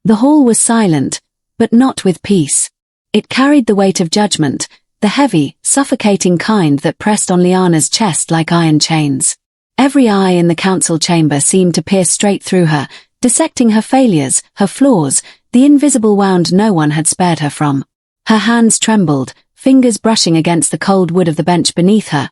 The hall was silent, but not with peace. It carried the weight of judgment, the heavy, suffocating kind that pressed on Liana's chest like iron chains. Every eye in the council chamber seemed to pierce straight through her, dissecting her failures, her flaws, the invisible wound no one had spared her from. Her hands trembled, fingers brushing against the cold wood of the bench beneath her,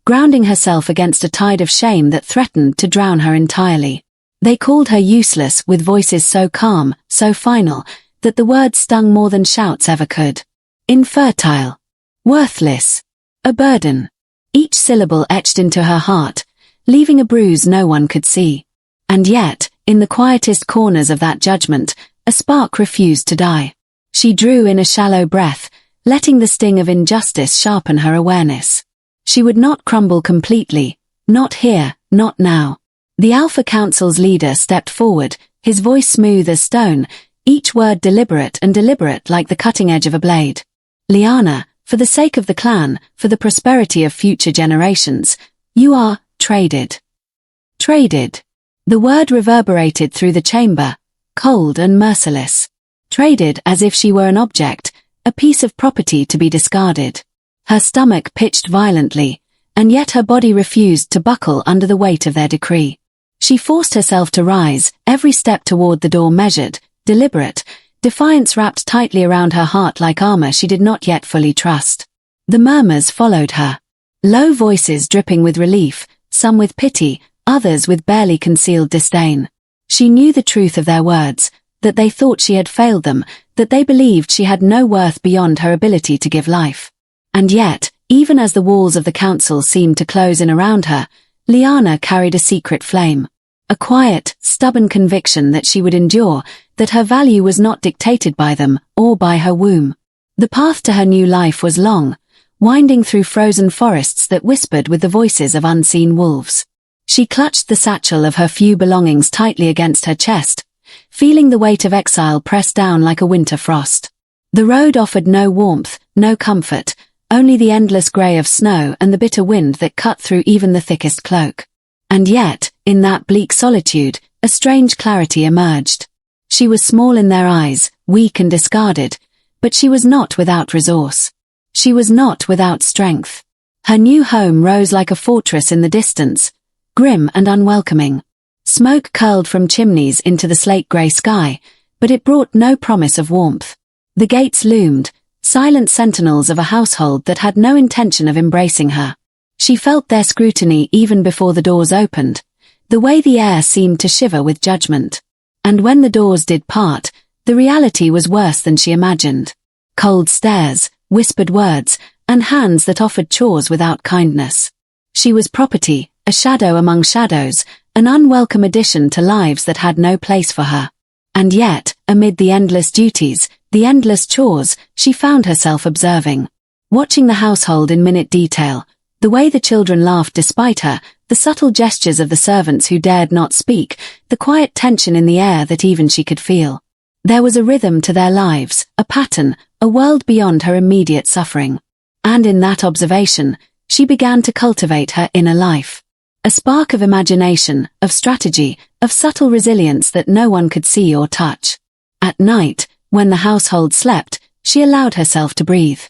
grounding herself against a tide of shame that threatened to drown her entirely. They called her useless with voices so calm, so final, that the words stung more than shouts ever could. Infertile. Worthless. A burden. Each syllable etched into her heart, leaving a bruise no one could see. And yet, in the quietest corners of that judgment, a spark refused to die. She drew in a shallow breath, letting the sting of injustice sharpen her awareness. She would not crumble completely, not here, not now. The Alpha Council's leader stepped forward, his voice smooth as stone, each word deliberate like the cutting edge of a blade. Liana, for the sake of the clan, for the prosperity of future generations, you are traded. Traded. The word reverberated through the chamber, cold and merciless. Traded as if she were an object, a piece of property to be discarded. Her stomach pitched violently, and yet her body refused to buckle under the weight of their decree. She forced herself to rise, every step toward the door measured, deliberate, defiance wrapped tightly around her heart like armor she did not yet fully trust. The murmurs followed her. Low voices dripping with relief, some with pity, others with barely concealed disdain. She knew the truth of their words, that they thought she had failed them, that they believed she had no worth beyond her ability to give life. And yet, even as the walls of the council seemed to close in around her, Liana carried a secret flame. A quiet, stubborn conviction that she would endure, that her value was not dictated by them, or by her womb. The path to her new life was long, winding through frozen forests that whispered with the voices of unseen wolves. She clutched the satchel of her few belongings tightly against her chest, feeling the weight of exile press down like a winter frost. The road offered no warmth, no comfort, only the endless grey of snow and the bitter wind that cut through even the thickest cloak. And yet, in that bleak solitude, a strange clarity emerged. She was small in their eyes, weak and discarded, but she was not without resource. She was not without strength. Her new home rose like a fortress in the distance, grim and unwelcoming. Smoke curled from chimneys into the slate-grey sky, but it brought no promise of warmth. The gates loomed, silent sentinels of a household that had no intention of embracing her. She felt their scrutiny even before the doors opened, the way the air seemed to shiver with judgment. And when the doors did part, the reality was worse than she imagined. Cold stares, whispered words, and hands that offered chores without kindness. She was property, a shadow among shadows, an unwelcome addition to lives that had no place for her. And yet, amid the endless duties, the endless chores, she found herself observing. Watching the household in minute detail, the way the children laughed despite her, the subtle gestures of the servants who dared not speak, the quiet tension in the air that even she could feel. There was a rhythm to their lives, a pattern, a world beyond her immediate suffering. And in that observation, she began to cultivate her inner life. A spark of imagination, of strategy, of subtle resilience that no one could see or touch. At night, when the household slept, she allowed herself to breathe,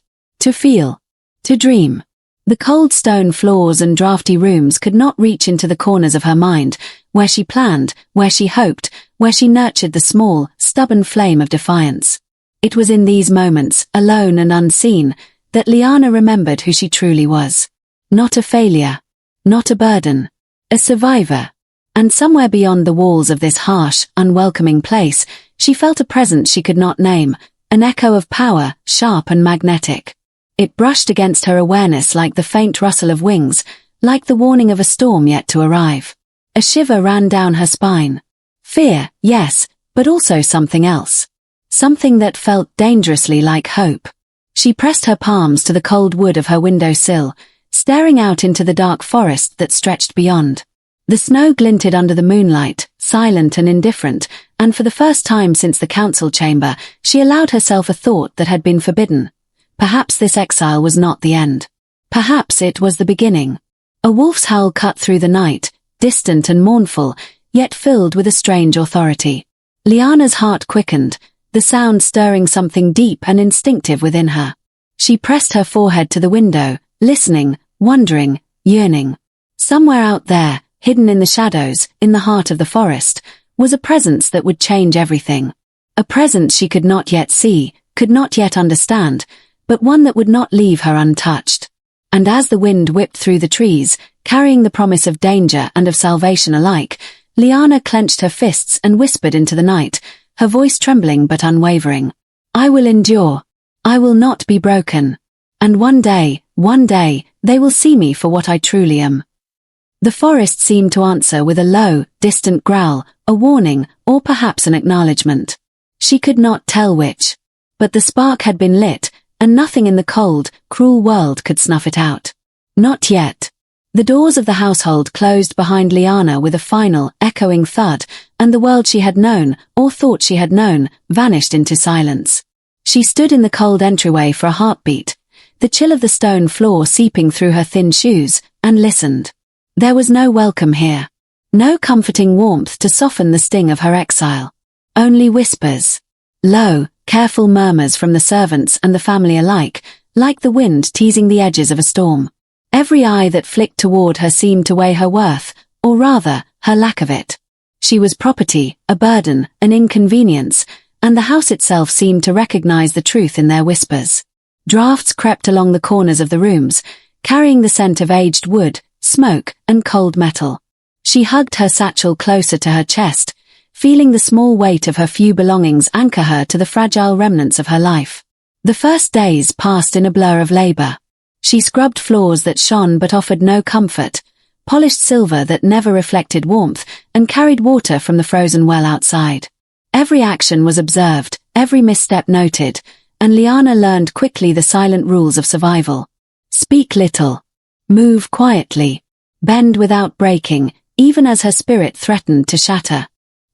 to feel, to dream. The cold stone floors and drafty rooms could not reach into the corners of her mind, where she planned, where she hoped, where she nurtured the small, stubborn flame of defiance. It was in these moments, alone and unseen, that Liana remembered who she truly was. Not a failure. Not a burden. A survivor. And somewhere beyond the walls of this harsh, unwelcoming place, she felt a presence she could not name, an echo of power, sharp and magnetic. It brushed against her awareness like the faint rustle of wings, like the warning of a storm yet to arrive. A shiver ran down her spine. Fear, yes, but also something else. Something that felt dangerously like hope. She pressed her palms to the cold wood of her window sill, staring out into the dark forest that stretched beyond. The snow glinted under the moonlight, silent and indifferent, and for the first time since the council chamber, she allowed herself a thought that had been forbidden. Perhaps this exile was not the end. Perhaps it was the beginning. A wolf's howl cut through the night, distant and mournful, yet filled with a strange authority. Liana's heart quickened, the sound stirring something deep and instinctive within her. She pressed her forehead to the window, listening, wondering, yearning. Somewhere out there, hidden in the shadows, in the heart of the forest, was a presence that would change everything. A presence she could not yet see, could not yet understand, but one that would not leave her untouched. And as the wind whipped through the trees, carrying the promise of danger and of salvation alike, Liana clenched her fists and whispered into the night, her voice trembling but unwavering. "I will endure. I will not be broken. And one day, they will see me for what I truly am." The forest seemed to answer with a low, distant growl, a warning, or perhaps an acknowledgement. She could not tell which. But the spark had been lit, and nothing in the cold, cruel world could snuff it out. Not yet. The doors of the household closed behind Liana with a final, echoing thud, and the world she had known, or thought she had known, vanished into silence. She stood in the cold entryway for a heartbeat, the chill of the stone floor seeping through her thin shoes, and listened. There was no welcome here. No comforting warmth to soften the sting of her exile. Only whispers. Low, careful murmurs from the servants and the family alike, like the wind teasing the edges of a storm. Every eye that flicked toward her seemed to weigh her worth, or rather, her lack of it. She was property, a burden, an inconvenience, and the house itself seemed to recognize the truth in their whispers. Drafts crept along the corners of the rooms, carrying the scent of aged wood, smoke, and cold metal. She hugged her satchel closer to her chest, feeling the small weight of her few belongings anchor her to the fragile remnants of her life. The first days passed in a blur of labor. She scrubbed floors that shone but offered no comfort, polished silver that never reflected warmth, and carried water from the frozen well outside. Every action was observed, every misstep noted, and Liana learned quickly the silent rules of survival. Speak little. Move quietly. Bend without breaking, even as her spirit threatened to shatter.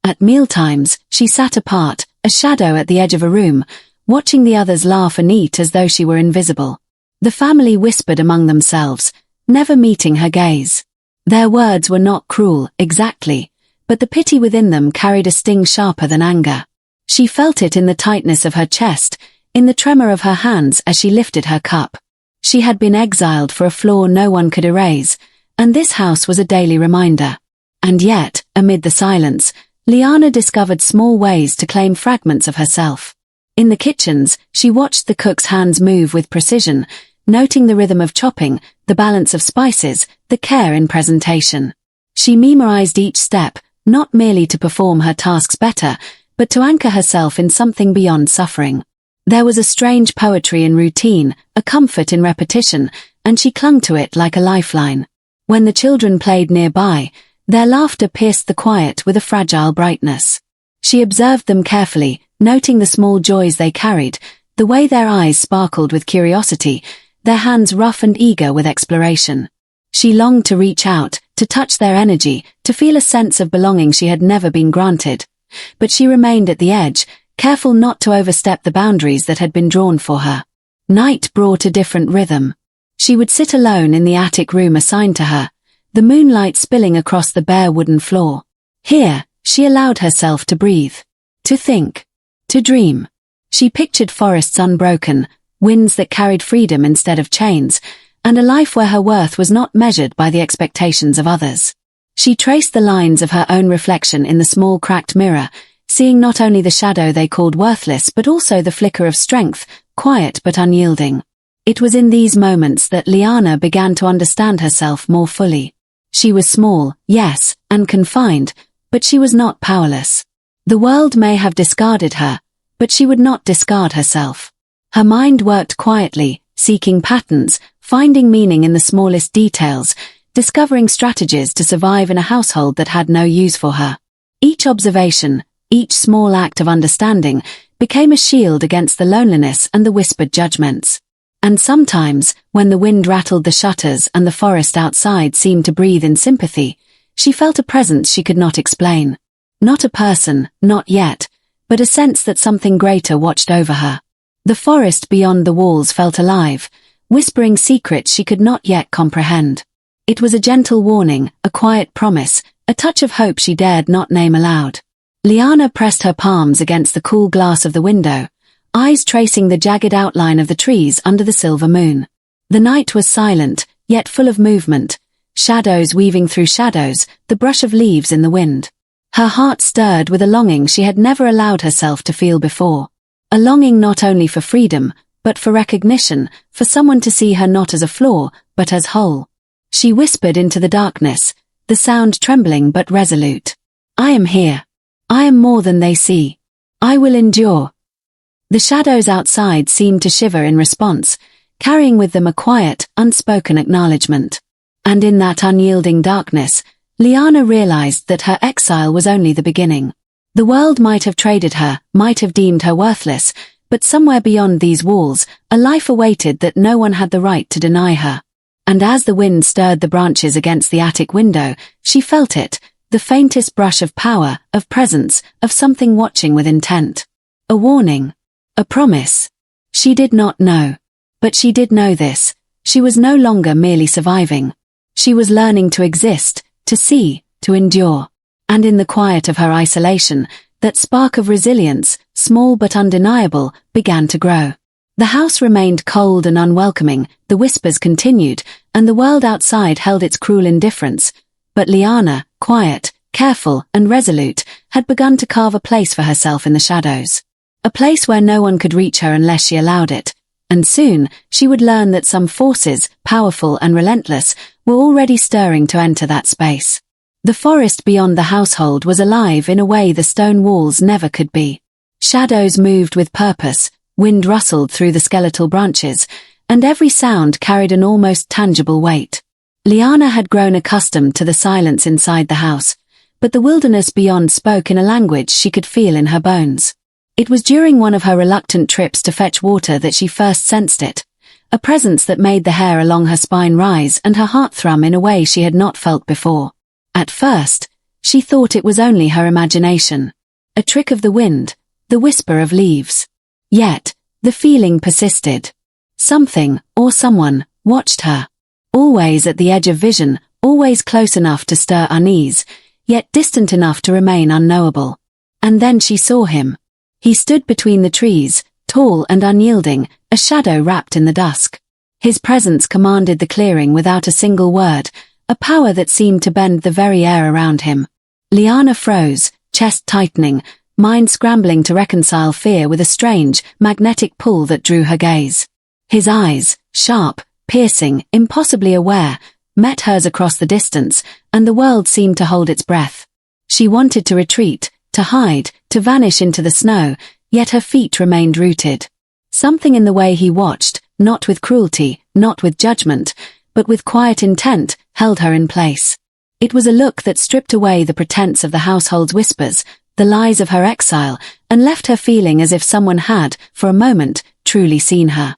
At mealtimes, she sat apart, a shadow at the edge of a room, watching the others laugh and eat as though she were invisible. The family whispered among themselves, never meeting her gaze. Their words were not cruel, exactly, but the pity within them carried a sting sharper than anger. She felt it in the tightness of her chest, in the tremor of her hands as she lifted her cup. She had been exiled for a flaw no one could erase, and this house was a daily reminder. And yet, amid the silence, Liana discovered small ways to claim fragments of herself. In the kitchens, she watched the cook's hands move with precision, noting the rhythm of chopping, the balance of spices, the care in presentation. She memorized each step, not merely to perform her tasks better, but to anchor herself in something beyond suffering. There was a strange poetry in routine, a comfort in repetition, and she clung to it like a lifeline. When the children played nearby, their laughter pierced the quiet with a fragile brightness. She observed them carefully, noting the small joys they carried, the way their eyes sparkled with curiosity, their hands rough and eager with exploration. She longed to reach out, to touch their energy, to feel a sense of belonging she had never been granted. But she remained at the edge, careful not to overstep the boundaries that had been drawn for her. Night brought a different rhythm. She would sit alone in the attic room assigned to her, the moonlight spilling across the bare wooden floor. Here, she allowed herself to breathe, to think, to dream. She pictured forests unbroken, winds that carried freedom instead of chains, and a life where her worth was not measured by the expectations of others. She traced the lines of her own reflection in the small cracked mirror, seeing not only the shadow they called worthless but also the flicker of strength, quiet but unyielding. It was in these moments that Liana began to understand herself more fully. She was small, yes, and confined, but she was not powerless. The world may have discarded her, but she would not discard herself. Her mind worked quietly, seeking patterns, finding meaning in the smallest details, discovering strategies to survive in a household that had no use for her. Each observation, each small act of understanding, became a shield against the loneliness and the whispered judgments. And sometimes, when the wind rattled the shutters and the forest outside seemed to breathe in sympathy, she felt a presence she could not explain. Not a person, not yet, but a sense that something greater watched over her. The forest beyond the walls felt alive, whispering secrets she could not yet comprehend. It was a gentle warning, a quiet promise, a touch of hope she dared not name aloud. Liana pressed her palms against the cool glass of the window, eyes tracing the jagged outline of the trees under the silver moon. The night was silent, yet full of movement, shadows weaving through shadows, the brush of leaves in the wind. Her heart stirred with a longing she had never allowed herself to feel before. A longing not only for freedom, but for recognition, for someone to see her not as a flaw, but as whole. She whispered into the darkness, the sound trembling but resolute. "I am here. I am more than they see. I will endure." The shadows outside seemed to shiver in response, carrying with them a quiet, unspoken acknowledgement. And in that unyielding darkness, Liana realized that her exile was only the beginning. The world might have traded her, might have deemed her worthless, but somewhere beyond these walls, a life awaited that no one had the right to deny her. And as the wind stirred the branches against the attic window, she felt it, the faintest brush of power, of presence, of something watching with intent. A warning. A promise. She did not know. But she did know this. She was no longer merely surviving. She was learning to exist, to see, to endure. And in the quiet of her isolation, that spark of resilience, small but undeniable, began to grow. The house remained cold and unwelcoming, the whispers continued, and the world outside held its cruel indifference. But Liana, quiet, careful, and resolute, had begun to carve a place for herself in the shadows. A place where no one could reach her unless she allowed it. And soon, she would learn that some forces, powerful and relentless, were already stirring to enter that space. The forest beyond the household was alive in a way the stone walls never could be. Shadows moved with purpose, wind rustled through the skeletal branches, and every sound carried an almost tangible weight. Liana had grown accustomed to the silence inside the house, but the wilderness beyond spoke in a language she could feel in her bones. It was during one of her reluctant trips to fetch water that she first sensed it, a presence that made the hair along her spine rise and her heart thrum in a way she had not felt before. At first, she thought it was only her imagination, a trick of the wind, the whisper of leaves. Yet, the feeling persisted. Something, or someone, watched her. Always at the edge of vision, always close enough to stir unease, yet distant enough to remain unknowable. And then she saw him. He stood between the trees, tall and unyielding, a shadow wrapped in the dusk. His presence commanded the clearing without a single word, a power that seemed to bend the very air around him. Liana froze, chest tightening, mind scrambling to reconcile fear with a strange, magnetic pull that drew her gaze. His eyes, sharp, piercing, impossibly aware, met hers across the distance, and the world seemed to hold its breath. She wanted to retreat, to hide, to vanish into the snow, yet her feet remained rooted. Something in the way he watched, not with cruelty, not with judgment, but with quiet intent, held her in place. It was a look that stripped away the pretense of the household's whispers, the lies of her exile, and left her feeling as if someone had, for a moment, truly seen her.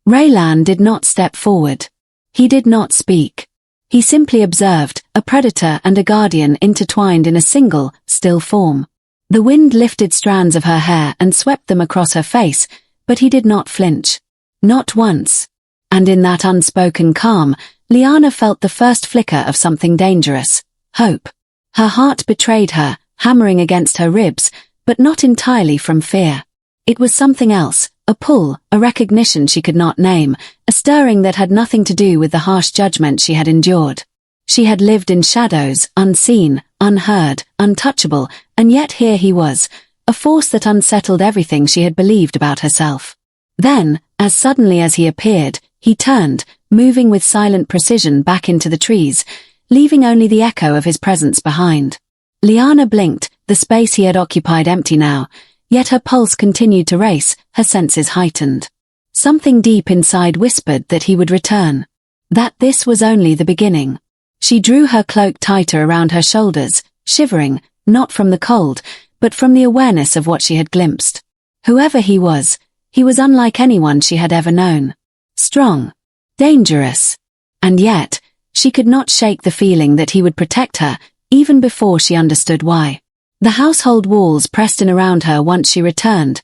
Raylan did not step forward. He did not speak. He simply observed, a predator and a guardian intertwined in a single, still form. The wind lifted strands of her hair and swept them across her face, but he did not flinch. Not once. And in that unspoken calm, Liana felt the first flicker of something dangerous. Hope. Her heart betrayed her, hammering against her ribs, but not entirely from fear. It was something else, a pull, a recognition she could not name, a stirring that had nothing to do with the harsh judgment she had endured. She had lived in shadows, unseen, unheard, untouchable, and yet here he was, a force that unsettled everything she had believed about herself. Then, as suddenly as he appeared, he turned, moving with silent precision back into the trees, leaving only the echo of his presence behind. Liana blinked, the space he had occupied empty now, yet her pulse continued to race, her senses heightened. Something deep inside whispered that he would return. That this was only the beginning. She drew her cloak tighter around her shoulders, shivering, not from the cold, but from the awareness of what she had glimpsed. Whoever he was unlike anyone she had ever known. Strong. Dangerous. And yet, she could not shake the feeling that he would protect her, even before she understood why. The household walls pressed in around her once she returned,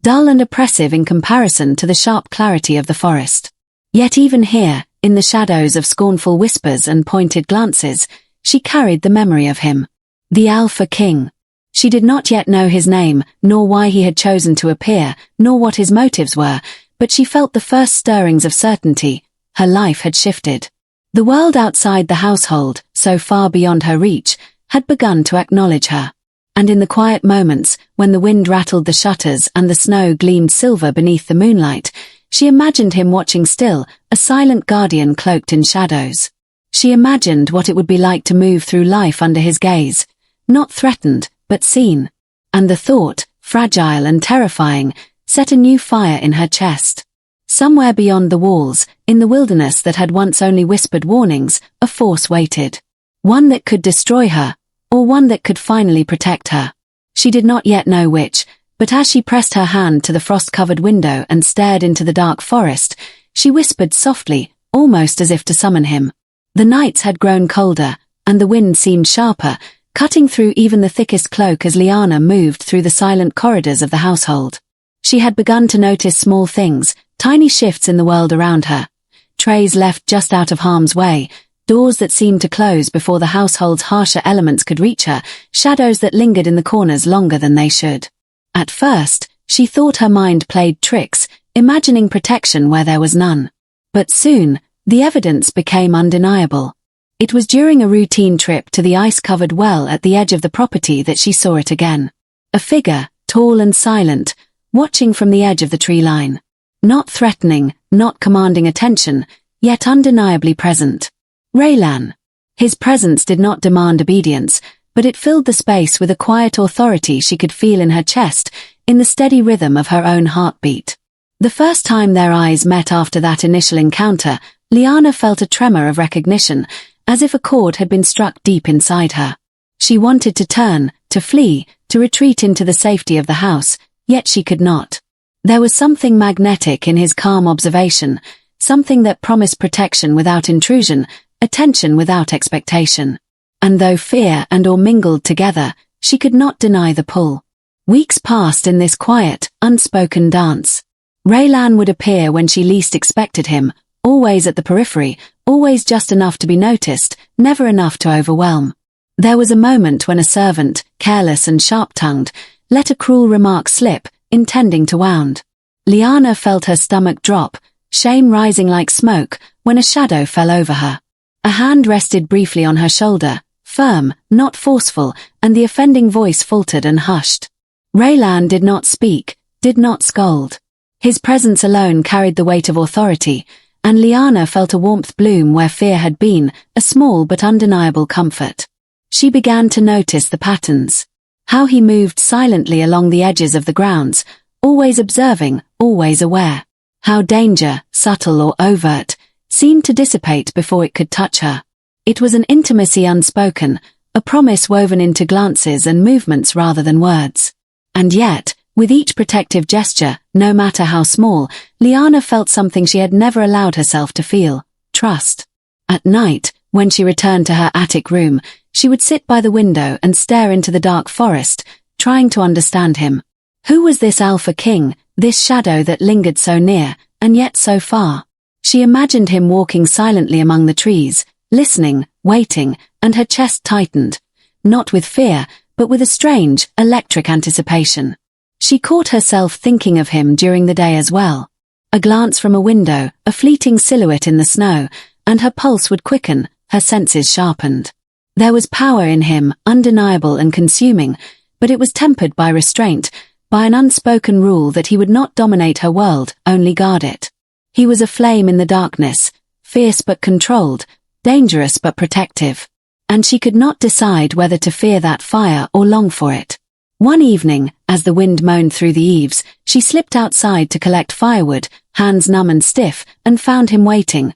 dull and oppressive in comparison to the sharp clarity of the forest. Yet even here, in the shadows of scornful whispers and pointed glances, she carried the memory of him. The Alpha King. She did not yet know his name, nor why he had chosen to appear, nor what his motives were, but she felt the first stirrings of certainty. Her life had shifted. The world outside the household, so far beyond her reach, had begun to acknowledge her. And in the quiet moments, when the wind rattled the shutters and the snow gleamed silver beneath the moonlight, she imagined him watching still, a silent guardian cloaked in shadows. She imagined what it would be like to move through life under his gaze, not threatened, but seen. And the thought, fragile and terrifying, set a new fire in her chest. Somewhere beyond the walls, in the wilderness that had once only whispered warnings, a force waited. One that could destroy her, or one that could finally protect her. She did not yet know which, but as she pressed her hand to the frost-covered window and stared into the dark forest, she whispered softly, almost as if to summon him. The nights had grown colder, and the wind seemed sharper, cutting through even the thickest cloak as Liana moved through the silent corridors of the household. She had begun to notice small things, tiny shifts in the world around her. Trays left just out of harm's way, doors that seemed to close before the household's harsher elements could reach her, shadows that lingered in the corners longer than they should. At first, she thought her mind played tricks, imagining protection where there was none. But soon, the evidence became undeniable. It was during a routine trip to the ice-covered well at the edge of the property that she saw it again. A figure, tall and silent, watching from the edge of the tree line. Not threatening, not commanding attention, yet undeniably present. Raylan. His presence did not demand obedience, but it filled the space with a quiet authority she could feel in her chest, in the steady rhythm of her own heartbeat. The first time their eyes met after that initial encounter, Liana felt a tremor of recognition, as if a chord had been struck deep inside her. She wanted to turn, to flee, to retreat into the safety of the house, yet she could not. There was something magnetic in his calm observation, something that promised protection without intrusion, attention without expectation. And though fear and awe mingled together, she could not deny the pull. Weeks passed in this quiet, unspoken dance. Raylan would appear when she least expected him, always at the periphery, always just enough to be noticed, never enough to overwhelm. There was a moment when a servant, careless and sharp-tongued, let a cruel remark slip, intending to wound. Liana felt her stomach drop, shame rising like smoke, when a shadow fell over her. A hand rested briefly on her shoulder, firm, not forceful, and the offending voice faltered and hushed. Raylan did not speak, did not scold. His presence alone carried the weight of authority, and Liana felt a warmth bloom where fear had been, a small but undeniable comfort. She began to notice the patterns. How he moved silently along the edges of the grounds, always observing, always aware. How danger, subtle or overt, seemed to dissipate before it could touch her. It was an intimacy unspoken, a promise woven into glances and movements rather than words. And yet, with each protective gesture, no matter how small, Liana felt something she had never allowed herself to feel: trust. At night, when she returned to her attic room, she would sit by the window and stare into the dark forest, trying to understand him. Who was this Alpha King, this shadow that lingered so near, and yet so far? She imagined him walking silently among the trees, listening, waiting, and her chest tightened, not with fear, but with a strange, electric anticipation. She caught herself thinking of him during the day as well. A glance from a window, a fleeting silhouette in the snow, and her pulse would quicken, her senses sharpened. There was power in him, undeniable and consuming, but it was tempered by restraint, by an unspoken rule that he would not dominate her world, only guard it. He was a flame in the darkness, fierce but controlled, dangerous but protective. And she could not decide whether to fear that fire or long for it. One evening, as the wind moaned through the eaves, she slipped outside to collect firewood, hands numb and stiff, and found him waiting.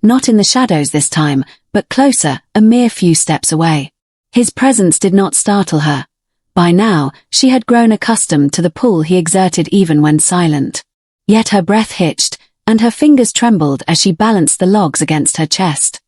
Not in the shadows this time, but closer, a mere few steps away. His presence did not startle her. By now, she had grown accustomed to the pull he exerted even when silent. Yet her breath hitched, and her fingers trembled as she balanced the logs against her chest.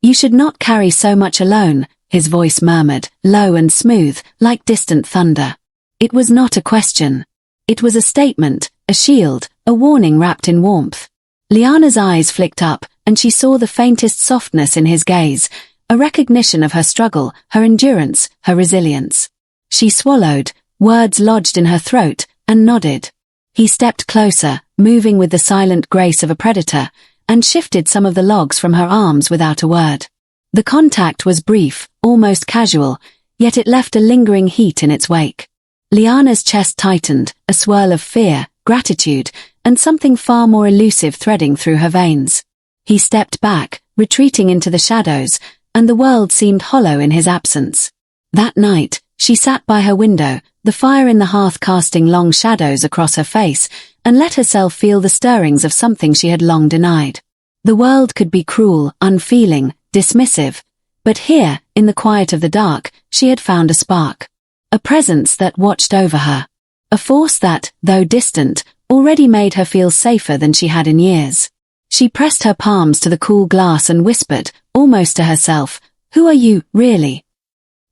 "You should not carry so much alone," his voice murmured, low and smooth, like distant thunder. It was not a question. It was a statement, a shield, a warning wrapped in warmth. Liana's eyes flicked up, and she saw the faintest softness in his gaze, a recognition of her struggle, her endurance, her resilience. She swallowed, words lodged in her throat, and nodded. He stepped closer, moving with the silent grace of a predator, and shifted some of the logs from her arms without a word. The contact was brief, almost casual, yet it left a lingering heat in its wake. Liana's chest tightened, a swirl of fear, gratitude, and something far more elusive threading through her veins. He stepped back, retreating into the shadows, and the world seemed hollow in his absence. That night, she sat by her window, the fire in the hearth casting long shadows across her face, and let herself feel the stirrings of something she had long denied. The world could be cruel, unfeeling, dismissive, but here, in the quiet of the dark, she had found a spark. A presence that watched over her. A force that, though distant, already made her feel safer than she had in years. She pressed her palms to the cool glass and whispered, almost to herself, "Who are you, really?"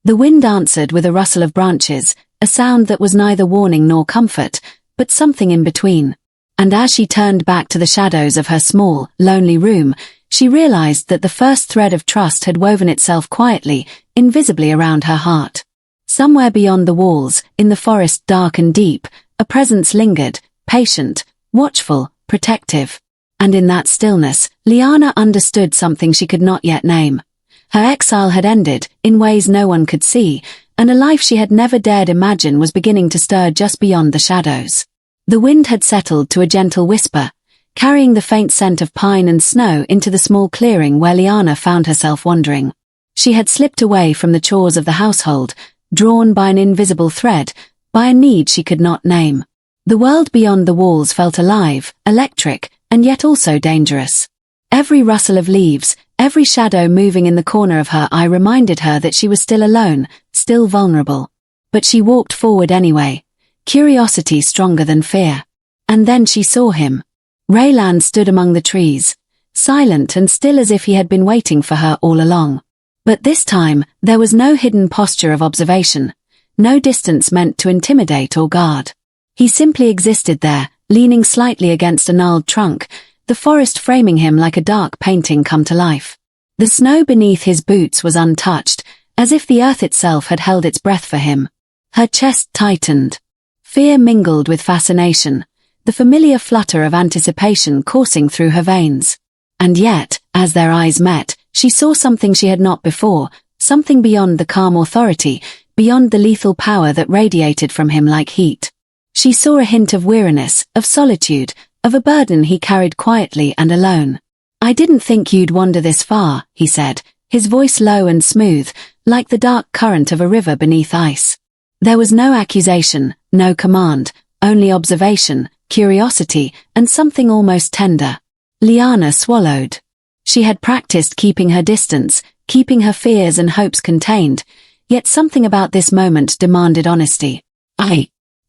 The wind answered with a rustle of branches, a sound that was neither warning nor comfort, but something in between. And as she turned back to the shadows of her small, lonely room, she realized that the first thread of trust had woven itself quietly, invisibly around her heart. Somewhere beyond the walls, in the forest dark and deep, a presence lingered, patient, watchful, protective. And in that stillness, Liana understood something she could not yet name. Her exile had ended, in ways no one could see, and a life she had never dared imagine was beginning to stir just beyond the shadows. The wind had settled to a gentle whisper, carrying the faint scent of pine and snow into the small clearing where Liana found herself wandering. She had slipped away from the chores of the household, drawn by an invisible thread, by a need she could not name. The world beyond the walls felt alive, electric, and yet also dangerous. Every rustle of leaves, every shadow moving in the corner of her eye reminded her that she was still alone, still vulnerable. But she walked forward anyway, curiosity stronger than fear. And then she saw him. Raylan stood among the trees, silent and still as if he had been waiting for her all along. But this time, there was no hidden posture of observation, no distance meant to intimidate or guard. He simply existed there, leaning slightly against a gnarled trunk, the forest framing him like a dark painting come to life. The snow beneath his boots was untouched, as if the earth itself had held its breath for him. Her chest tightened. Fear mingled with fascination, the familiar flutter of anticipation coursing through her veins. And yet, as their eyes met, she saw something she had not before, something beyond the calm authority, beyond the lethal power that radiated from him like heat. She saw a hint of weariness, of solitude, of a burden he carried quietly and alone. "I didn't think you'd wander this far," he said, his voice low and smooth, like the dark current of a river beneath ice. There was no accusation, no command, only observation, curiosity, and something almost tender. Liana swallowed. She had practiced keeping her distance, keeping her fears and hopes contained, yet something about this moment demanded honesty.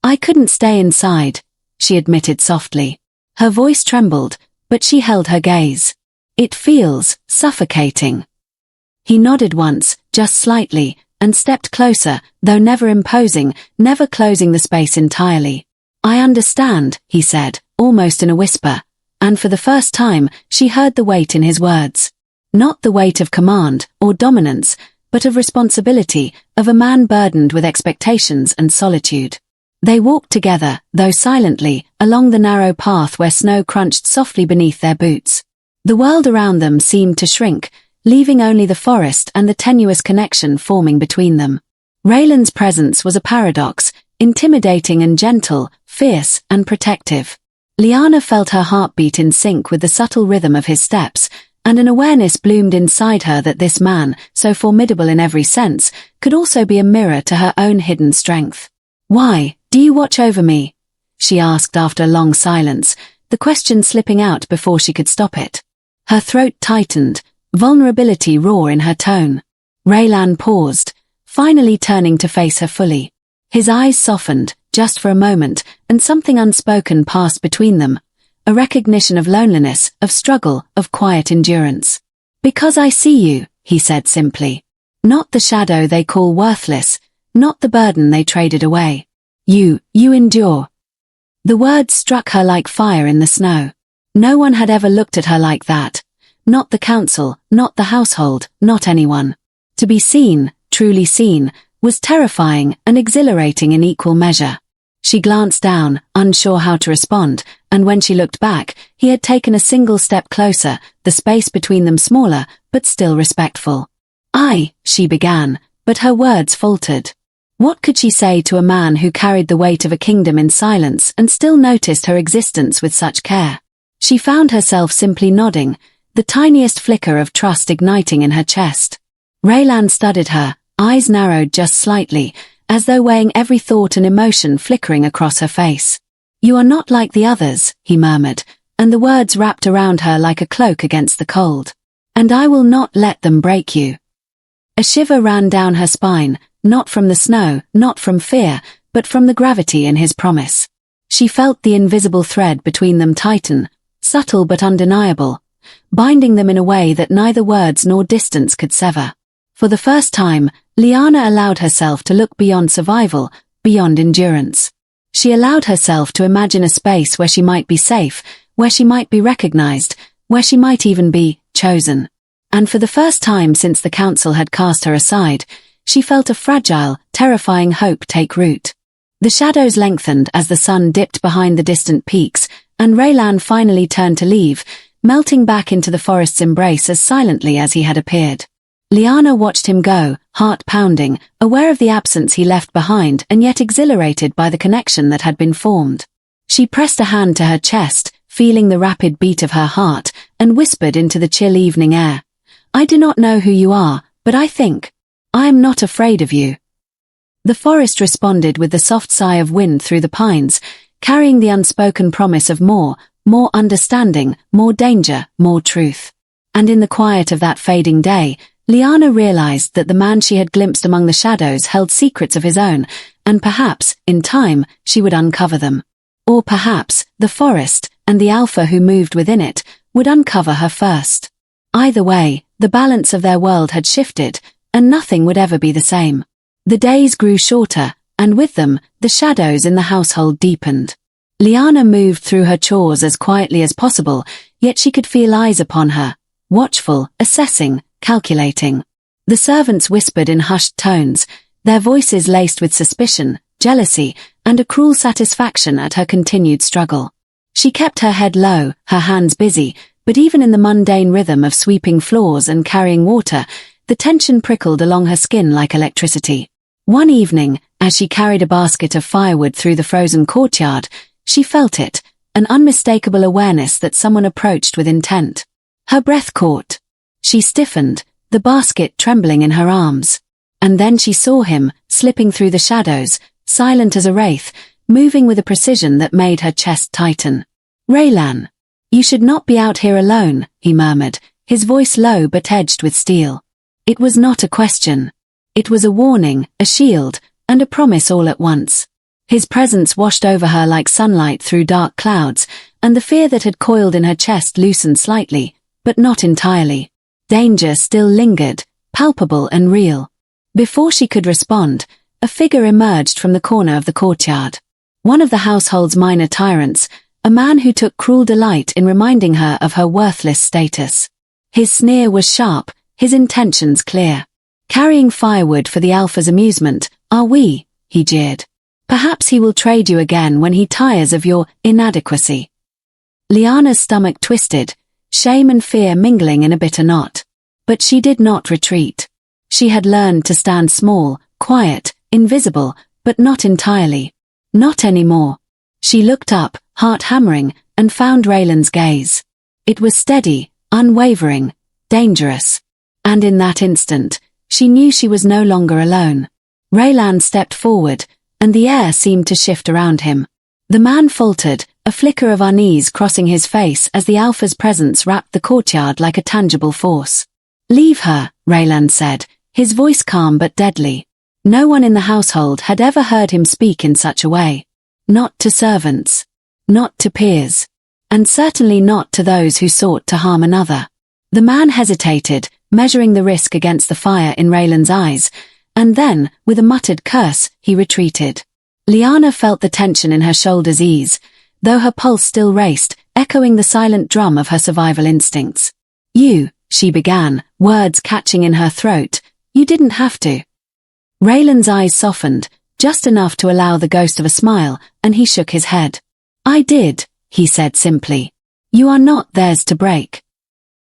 I couldn't stay inside," she admitted softly. Her voice trembled, but she held her gaze. "It feels suffocating." He nodded once, just slightly, and stepped closer, though never imposing, never closing the space entirely. "I understand," he said, almost in a whisper, and for the first time, she heard the weight in his words. Not the weight of command or dominance, but of responsibility, of a man burdened with expectations and solitude. They walked together, though silently, along the narrow path where snow crunched softly beneath their boots. The world around them seemed to shrink, leaving only the forest and the tenuous connection forming between them. Raylan's presence was a paradox, intimidating and gentle, fierce and protective. Liana felt her heartbeat in sync with the subtle rhythm of his steps, and an awareness bloomed inside her that this man, so formidable in every sense, could also be a mirror to her own hidden strength. "Why do you watch over me?" she asked after a long silence, the question slipping out before she could stop it. Her throat tightened, vulnerability raw in her tone. Raylan paused, finally turning to face her fully. His eyes softened, just for a moment, and something unspoken passed between them, a recognition of loneliness, of struggle, of quiet endurance. "Because I see you," he said simply. "Not the shadow they call worthless, not the burden they traded away. You endure." The words struck her like fire in the snow. No one had ever looked at her like that. Not the council, not the household, not anyone. To be seen, truly seen, was terrifying and exhilarating in equal measure. She glanced down, unsure how to respond, and when she looked back, he had taken a single step closer, the space between them smaller, but still respectful. She began, but her words faltered. What could she say to a man who carried the weight of a kingdom in silence and still noticed her existence with such care? She found herself simply nodding, the tiniest flicker of trust igniting in her chest. Raylan studied her, eyes narrowed just slightly, as though weighing every thought and emotion flickering across her face. "You are not like the others," he murmured, and the words wrapped around her like a cloak against the cold. "And I will not let them break you." A shiver ran down her spine, not from the snow, not from fear, but from the gravity in his promise. She felt the invisible thread between them tighten, subtle but undeniable, binding them in a way that neither words nor distance could sever. For the first time, Liana allowed herself to look beyond survival, beyond endurance. She allowed herself to imagine a space where she might be safe, where she might be recognized, where she might even be chosen. And for the first time since the council had cast her aside, she felt a fragile, terrifying hope take root. The shadows lengthened as the sun dipped behind the distant peaks, and Raylan finally turned to leave, melting back into the forest's embrace as silently as he had appeared. Liana watched him go, heart pounding, aware of the absence he left behind and yet exhilarated by the connection that had been formed. She pressed a hand to her chest, feeling the rapid beat of her heart, and whispered into the chill evening air, "I do not know who you are, but I am not afraid of you." The forest responded with the soft sigh of wind through the pines, carrying the unspoken promise of more understanding, more danger, more truth. And in the quiet of that fading day, Liana realized that the man she had glimpsed among the shadows held secrets of his own, and perhaps, in time, she would uncover them. Or perhaps, the forest, and the alpha who moved within it, would uncover her first. Either way, the balance of their world had shifted, and nothing would ever be the same. The days grew shorter, and with them, the shadows in the household deepened. Liana moved through her chores as quietly as possible, yet she could feel eyes upon her, watchful, assessing, calculating. The servants whispered in hushed tones, their voices laced with suspicion, jealousy, and a cruel satisfaction at her continued struggle. She kept her head low, her hands busy, but even in the mundane rhythm of sweeping floors and carrying water, the tension prickled along her skin like electricity. One evening, as she carried a basket of firewood through the frozen courtyard, she felt it, an unmistakable awareness that someone approached with intent. Her breath caught. She stiffened, the basket trembling in her arms. And then she saw him, slipping through the shadows, silent as a wraith, moving with a precision that made her chest tighten. "Raylan, you should not be out here alone," he murmured, his voice low but edged with steel. It was not a question. It was a warning, a shield, and a promise all at once. His presence washed over her like sunlight through dark clouds, and the fear that had coiled in her chest loosened slightly, but not entirely. Danger still lingered, palpable and real. Before she could respond, a figure emerged from the corner of the courtyard. One of the household's minor tyrants, a man who took cruel delight in reminding her of her worthless status. His sneer was sharp, his intentions clear. "Carrying firewood for the Alpha's amusement, are we?" he jeered. "Perhaps he will trade you again when he tires of your inadequacy." Liana's stomach twisted, shame and fear mingling in a bitter knot. But she did not retreat. She had learned to stand small, quiet, invisible, but not entirely. Not anymore. She looked up, heart hammering, and found Raylan's gaze. It was steady, unwavering, dangerous. And in that instant, she knew she was no longer alone. Raylan stepped forward, and the air seemed to shift around him. The man faltered, a flicker of unease crossing his face as the Alpha's presence wrapped the courtyard like a tangible force. "Leave her," Raylan said, his voice calm but deadly. No one in the household had ever heard him speak in such a way. Not to servants. Not to peers. And certainly not to those who sought to harm another. The man hesitated, measuring the risk against the fire in Raylan's eyes, and then, with a muttered curse, he retreated. Liana felt the tension in her shoulders ease, though her pulse still raced, echoing the silent drum of her survival instincts. "You," she began, words catching in her throat, "you didn't have to." Raylan's eyes softened, just enough to allow the ghost of a smile, and he shook his head. "I did," he said simply. "You are not theirs to break."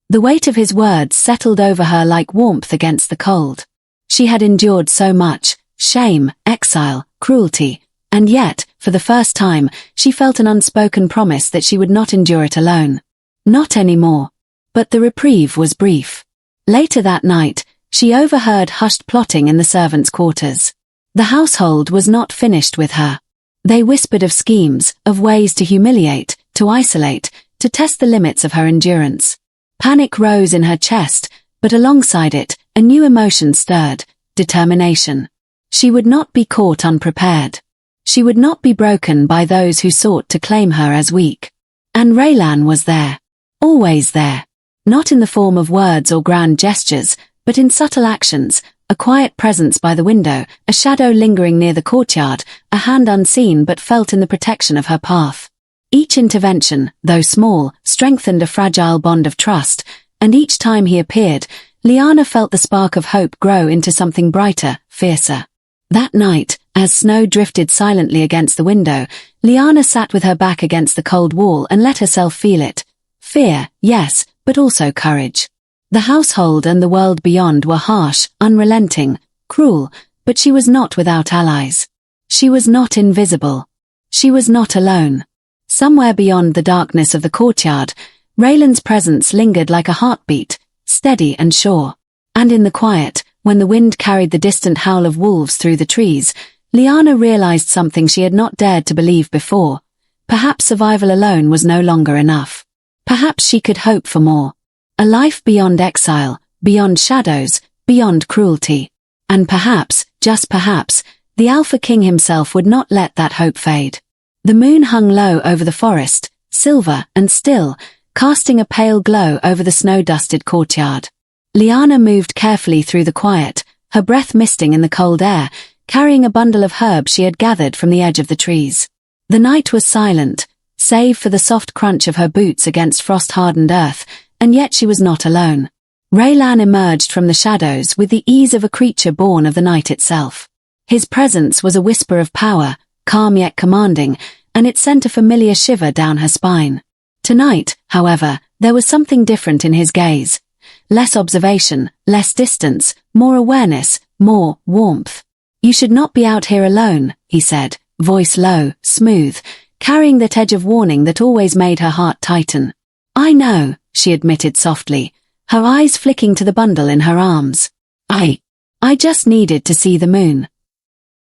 The weight of his words settled over her like warmth against the cold. She had endured so much: shame, exile, cruelty, and yet, for the first time, she felt an unspoken promise that she would not endure it alone. Not anymore. But the reprieve was brief. Later that night, she overheard hushed plotting in the servants' quarters. The household was not finished with her. They whispered of schemes, of ways to humiliate, to isolate, to test the limits of her endurance. Panic rose in her chest, but alongside it, a new emotion stirred: determination. She would not be caught unprepared. She would not be broken by those who sought to claim her as weak. And Raylan was there. Always there. Not in the form of words or grand gestures, but in subtle actions: a quiet presence by the window, a shadow lingering near the courtyard, a hand unseen but felt in the protection of her path. Each intervention, though small, strengthened a fragile bond of trust, and each time he appeared, Lyanna felt the spark of hope grow into something brighter, fiercer. That night, as snow drifted silently against the window, Lyanna sat with her back against the cold wall and let herself feel it. Fear, yes, but also courage. The household and the world beyond were harsh, unrelenting, cruel, but she was not without allies. She was not invisible. She was not alone. Somewhere beyond the darkness of the courtyard, Raylan's presence lingered like a heartbeat, steady and sure. And in the quiet, when the wind carried the distant howl of wolves through the trees, Lyanna realized something she had not dared to believe before. Perhaps survival alone was no longer enough. Perhaps she could hope for more. A life beyond exile, beyond shadows, beyond cruelty. And perhaps, just perhaps, the Alpha King himself would not let that hope fade. The moon hung low over the forest, silver and still, casting a pale glow over the snow-dusted courtyard. Lyanna moved carefully through the quiet, her breath misting in the cold air, carrying a bundle of herbs she had gathered from the edge of the trees. The night was silent, save for the soft crunch of her boots against frost-hardened earth, and yet she was not alone. Raylan emerged from the shadows with the ease of a creature born of the night itself. His presence was a whisper of power, calm yet commanding, and it sent a familiar shiver down her spine. Tonight, however, there was something different in his gaze. Less observation, less distance, more awareness, more warmth. "You should not be out here alone," he said, voice low, smooth, carrying that edge of warning that always made her heart tighten. "I know," she admitted softly, her eyes flicking to the bundle in her arms. I just needed to see the moon."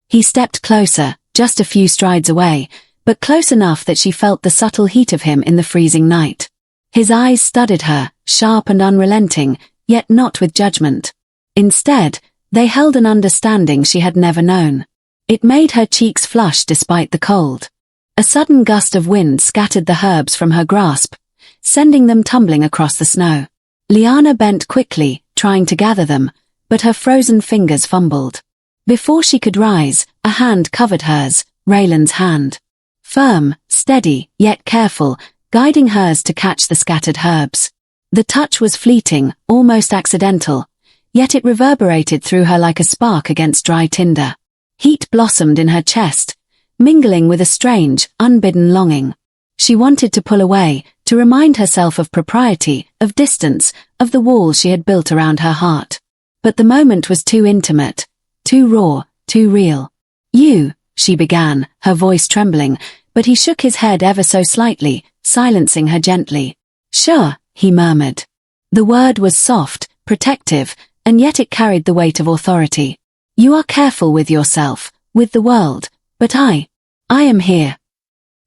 He stepped closer, just a few strides away, but close enough that she felt the subtle heat of him in the freezing night. His eyes studied her, sharp and unrelenting, yet not with judgment. Instead, they held an understanding she had never known. It made her cheeks flush despite the cold. A sudden gust of wind scattered the herbs from her grasp, sending them tumbling across the snow. Lyanna bent quickly, trying to gather them, but her frozen fingers fumbled. Before she could rise, a hand covered hers, Raylan's hand. Firm, steady, yet careful, guiding hers to catch the scattered herbs. The touch was fleeting, almost accidental, yet it reverberated through her like a spark against dry tinder. Heat blossomed in her chest, mingling with a strange, unbidden longing. She wanted to pull away, to remind herself of propriety, of distance, of the wall she had built around her heart. But the moment was too intimate, too raw, too real. "You," she began, her voice trembling, but he shook his head ever so slightly, silencing her gently. "Sure," he murmured. The word was soft, protective, and yet it carried the weight of authority. "You are careful with yourself, with the world, but I am here."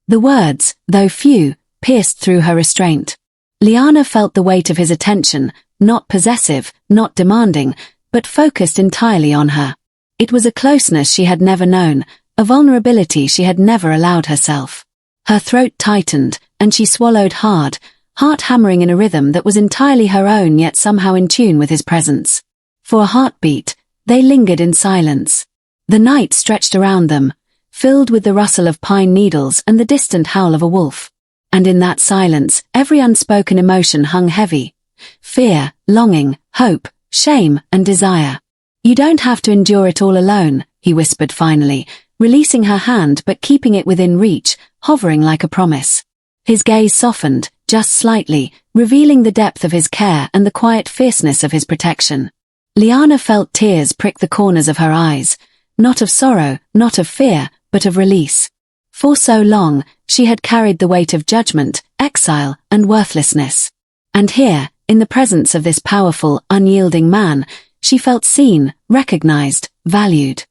The words, though few, pierced through her restraint. Lyanna felt the weight of his attention, not possessive, not demanding, but focused entirely on her. It was a closeness she had never known, a vulnerability she had never allowed herself. Her throat tightened, and she swallowed hard, heart hammering in a rhythm that was entirely her own yet somehow in tune with his presence. For a heartbeat, they lingered in silence. The night stretched around them, filled with the rustle of pine needles and the distant howl of a wolf. And in that silence, every unspoken emotion hung heavy. Fear, longing, hope, shame, and desire. "You don't have to endure it all alone," he whispered finally, releasing her hand but keeping it within reach, hovering like a promise. His gaze softened, just slightly, revealing the depth of his care and the quiet fierceness of his protection. Liana felt tears prick the corners of her eyes, not of sorrow, not of fear, but of release. For so long, she had carried the weight of judgment, exile, and worthlessness. And here, in the presence of this powerful, unyielding man, she felt seen, recognized, valued.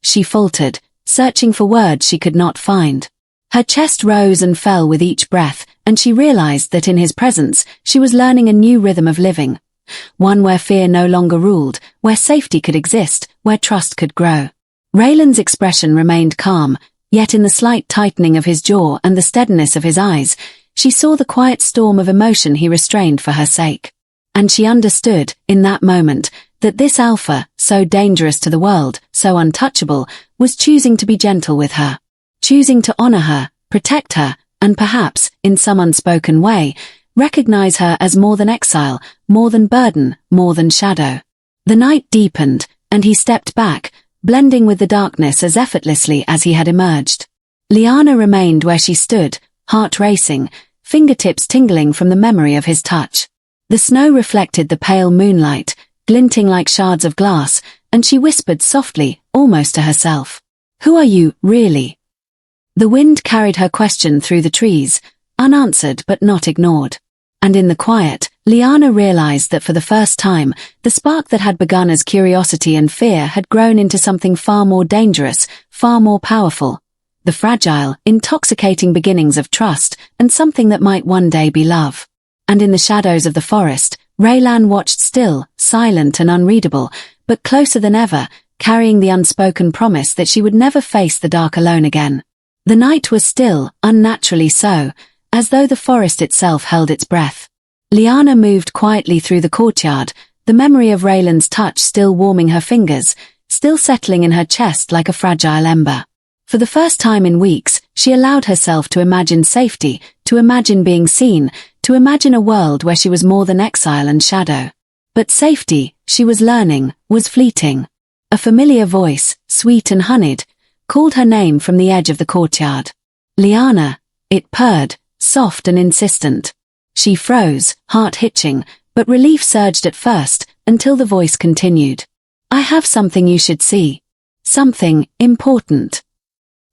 She faltered, searching for words she could not find. Her chest rose and fell with each breath, and she realized that in his presence, she was learning a new rhythm of living. One where fear no longer ruled, where safety could exist, where trust could grow. Raylan's expression remained calm, yet in the slight tightening of his jaw and the steadiness of his eyes, she saw the quiet storm of emotion he restrained for her sake. And she understood, in that moment, that this alpha, so dangerous to the world, so untouchable, was choosing to be gentle with her. Choosing to honor her, protect her, and perhaps, in some unspoken way, recognize her as more than exile, more than burden, more than shadow. The night deepened, and he stepped back, blending with the darkness as effortlessly as he had emerged. Liana remained where she stood, heart racing, fingertips tingling from the memory of his touch. The snow reflected the pale moonlight, glinting like shards of glass, and she whispered softly, almost to herself, "Who are you, really?" The wind carried her question through the trees, unanswered but not ignored. And in the quiet, Liana realized that for the first time, the spark that had begun as curiosity and fear had grown into something far more dangerous, far more powerful. The fragile, intoxicating beginnings of trust, and something that might one day be love. And in the shadows of the forest, Raylan watched still, silent and unreadable, but closer than ever, carrying the unspoken promise that she would never face the dark alone again. The night was still, unnaturally so, as though the forest itself held its breath. Liana moved quietly through the courtyard, the memory of Raylan's touch still warming her fingers, still settling in her chest like a fragile ember. For the first time in weeks, she allowed herself to imagine safety, to imagine being seen, to imagine a world where she was more than exile and shadow. But safety, she was learning, was fleeting. A familiar voice, sweet and honeyed, called her name from the edge of the courtyard. Liana, it purred, soft and insistent. She froze, heart hitching, but relief surged at first, until the voice continued. "I have something you should see. Something important."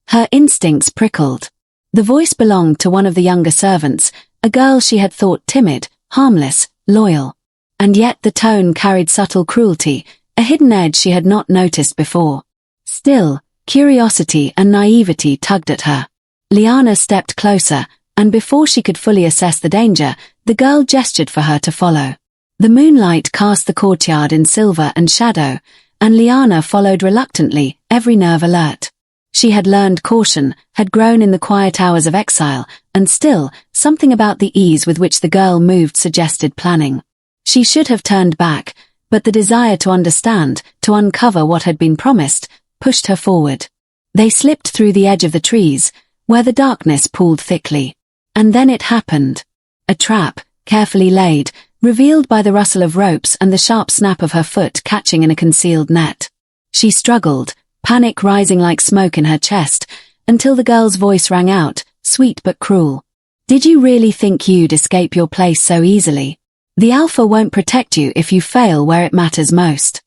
Her instincts prickled. The voice belonged to one of the younger servants, a girl she had thought timid, harmless, loyal. And yet the tone carried subtle cruelty, a hidden edge she had not noticed before. Still, curiosity and naivety tugged at her. Liana stepped closer, and before she could fully assess the danger, the girl gestured for her to follow. The moonlight cast the courtyard in silver and shadow, and Liana followed reluctantly, every nerve alert. She had learned caution, had grown in the quiet hours of exile, and still, something about the ease with which the girl moved suggested planning. She should have turned back, but the desire to understand, to uncover what had been promised, pushed her forward. They slipped through the edge of the trees, where the darkness pooled thickly. And then it happened. A trap, carefully laid, revealed by the rustle of ropes and the sharp snap of her foot catching in a concealed net. She struggled, panic rising like smoke in her chest, until the girl's voice rang out, sweet but cruel. "Did you really think you'd escape your place so easily? The Alpha won't protect you if you fail where it matters most."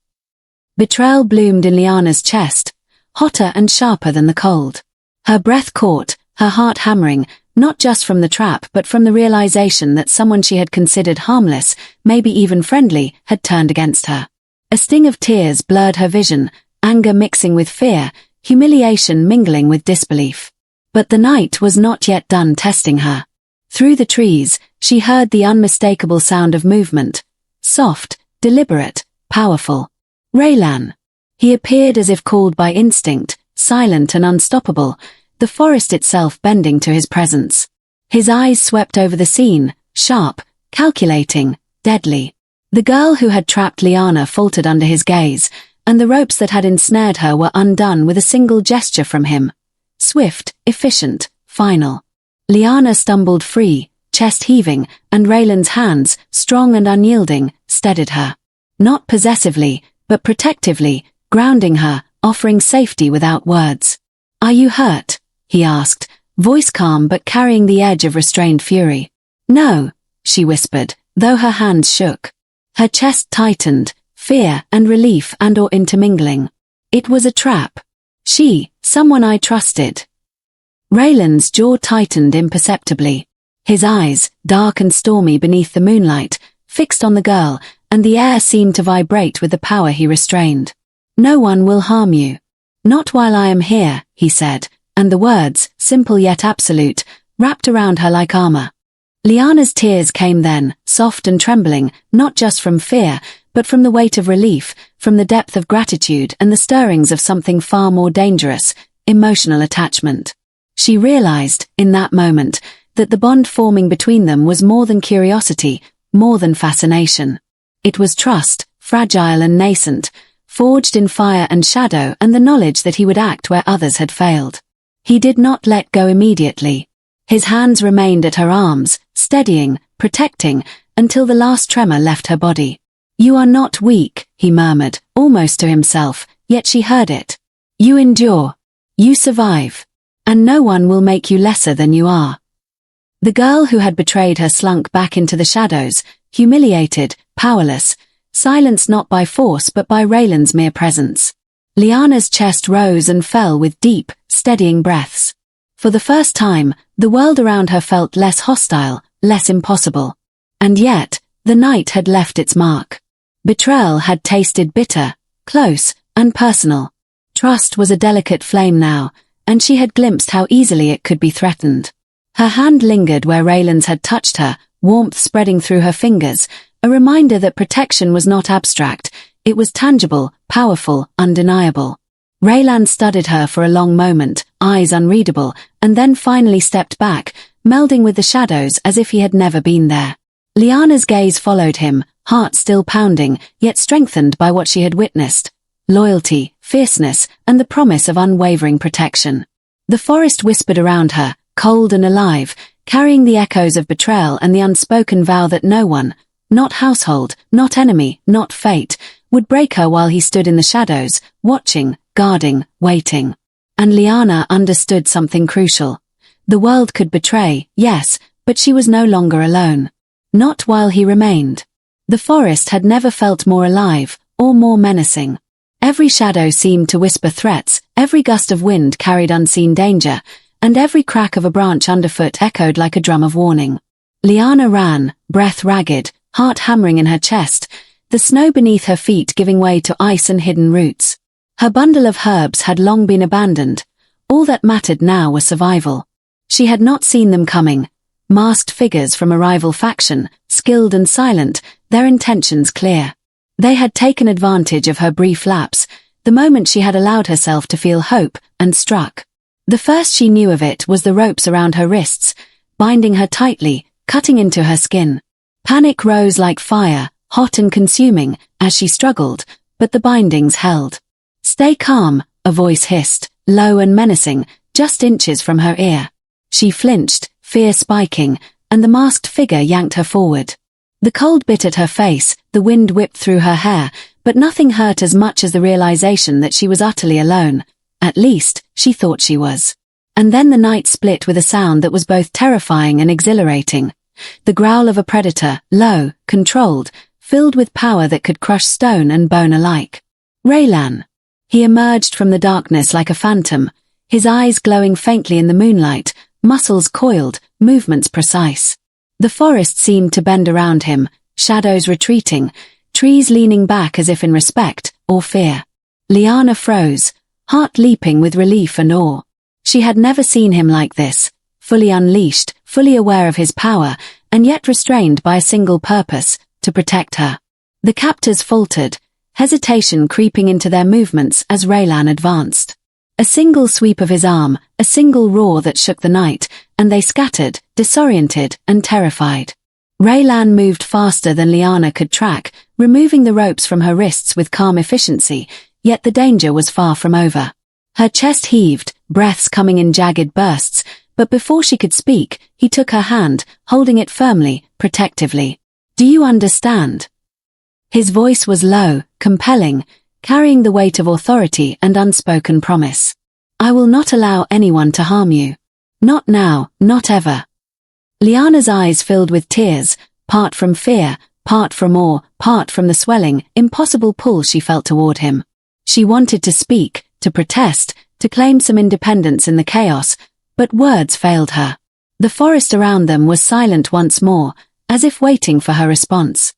Betrayal bloomed in Liana's chest, hotter and sharper than the cold. Her breath caught, her heart hammering, not just from the trap but from the realization that someone she had considered harmless, maybe even friendly, had turned against her. A sting of tears blurred her vision, anger mixing with fear, humiliation mingling with disbelief. But the night was not yet done testing her. Through the trees, she heard the unmistakable sound of movement, soft, deliberate, powerful. Raylan. He appeared as if called by instinct, silent and unstoppable, the forest itself bending to his presence. His eyes swept over the scene, sharp, calculating, deadly. The girl who had trapped Liana faltered under his gaze, and the ropes that had ensnared her were undone with a single gesture from him. Swift, efficient, final. Liana stumbled free, chest heaving, and Raylan's hands, strong and unyielding, steadied her. Not possessively, but protectively, grounding her, offering safety without words. "Are you hurt?" he asked, voice calm but carrying the edge of restrained fury. "No," she whispered, though her hands shook. Her chest tightened, fear and relief and/or intermingling. It was a trap. Someone I trusted. Raylan's jaw tightened imperceptibly. His eyes, dark and stormy beneath the moonlight, fixed on the girl, and the air seemed to vibrate with the power he restrained. "No one will harm you. Not while I am here," he said, and the words, simple yet absolute, wrapped around her like armor. Liana's tears came then, soft and trembling, not just from fear, but from the weight of relief, from the depth of gratitude and the stirrings of something far more dangerous, emotional attachment. She realized, in that moment, that the bond forming between them was more than curiosity, more than fascination. It was trust, fragile and nascent, forged in fire and shadow, and the knowledge that he would act where others had failed. He did not let go immediately. His hands remained at her arms, steadying, protecting, until the last tremor left her body. "You are not weak," he murmured, almost to himself, yet she heard it. "You endure. You survive. And no one will make you lesser than you are." The girl who had betrayed her slunk back into the shadows, humiliated, powerless, silenced not by force but by Raylan's mere presence. Liana's chest rose and fell with deep, steadying breaths. For the first time, the world around her felt less hostile, less impossible. And yet, the night had left its mark. Betrayal had tasted bitter, close, and personal. Trust was a delicate flame now, and she had glimpsed how easily it could be threatened. Her hand lingered where Raylan's had touched her, warmth spreading through her fingers, a reminder that protection was not abstract, it was tangible, powerful, undeniable. Raylan studied her for a long moment, eyes unreadable, and then finally stepped back, melding with the shadows as if he had never been there. Liana's gaze followed him, heart still pounding, yet strengthened by what she had witnessed. Loyalty, fierceness, and the promise of unwavering protection. The forest whispered around her, cold and alive, carrying the echoes of betrayal and the unspoken vow that no one, not household, not enemy, not fate, would break her while he stood in the shadows, watching, guarding, waiting. And Liana understood something crucial. The world could betray, yes, but she was no longer alone. Not while he remained. The forest had never felt more alive, or more menacing. Every shadow seemed to whisper threats, every gust of wind carried unseen danger, and every crack of a branch underfoot echoed like a drum of warning. Liana ran, breath ragged, heart hammering in her chest, the snow beneath her feet giving way to ice and hidden roots. Her bundle of herbs had long been abandoned. All that mattered now was survival. She had not seen them coming. Masked figures from a rival faction, skilled and silent, their intentions clear. They had taken advantage of her brief lapse, the moment she had allowed herself to feel hope, and struck. The first she knew of it was the ropes around her wrists, binding her tightly, cutting into her skin. Panic rose like fire, hot and consuming, as she struggled, but the bindings held. "Stay calm," a voice hissed, low and menacing, just inches from her ear. She flinched, fear spiking, and the masked figure yanked her forward. The cold bit at her face, the wind whipped through her hair, but nothing hurt as much as the realization that she was utterly alone. At least, she thought she was. And then the night split with a sound that was both terrifying and exhilarating. The growl of a predator, low, controlled, filled with power that could crush stone and bone alike. Raylan. He emerged from the darkness like a phantom, his eyes glowing faintly in the moonlight, muscles coiled, movements precise. The forest seemed to bend around him, shadows retreating, trees leaning back as if in respect or fear. Liana froze, heart leaping with relief and awe. She had never seen him like this, fully unleashed, fully aware of his power, and yet restrained by a single purpose, to protect her. The captors faltered, hesitation creeping into their movements as Raylan advanced. A single sweep of his arm, a single roar that shook the night, and they scattered, disoriented and terrified. Raylan moved faster than Liana could track, removing the ropes from her wrists with calm efficiency, yet the danger was far from over. Her chest heaved, breaths coming in jagged bursts, but before she could speak, he took her hand, holding it firmly, protectively. "Do you understand?" His voice was low, compelling, carrying the weight of authority and unspoken promise. I will not allow anyone to harm you. Not now, not ever. Lyanna's eyes filled with tears, part from fear, part from awe, part from the swelling, impossible pull she felt toward him. She wanted to speak, to protest, to claim some independence in the chaos, but words failed her. The forest around them was silent once more, as if waiting for her response.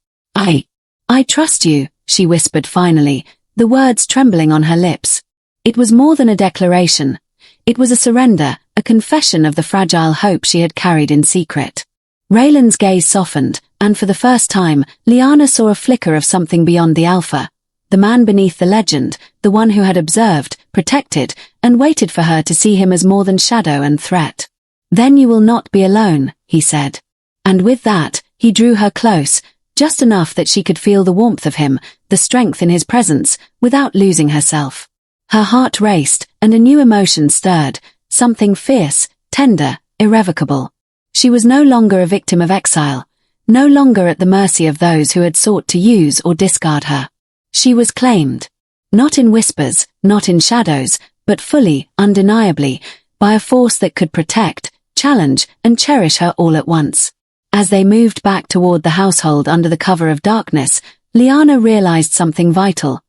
I trust you, she whispered finally, the words trembling on her lips. It was more than a declaration. It was a surrender, a confession of the fragile hope she had carried in secret. Raylan's gaze softened, and for the first time, Lyanna saw a flicker of something beyond the alpha. The man beneath the legend, the one who had observed, protected, and waited for her to see him as more than shadow and threat. Then you will not be alone, he said. And with that, he drew her close, just enough that she could feel the warmth of him, the strength in his presence, without losing herself. Her heart raced, and a new emotion stirred, something fierce, tender, irrevocable. She was no longer a victim of exile, no longer at the mercy of those who had sought to use or discard her. She was claimed. Not in whispers, not in shadows, but fully, undeniably, by a force that could protect, challenge, and cherish her all at once. As they moved back toward the household under the cover of darkness, Lyanna realized something vital.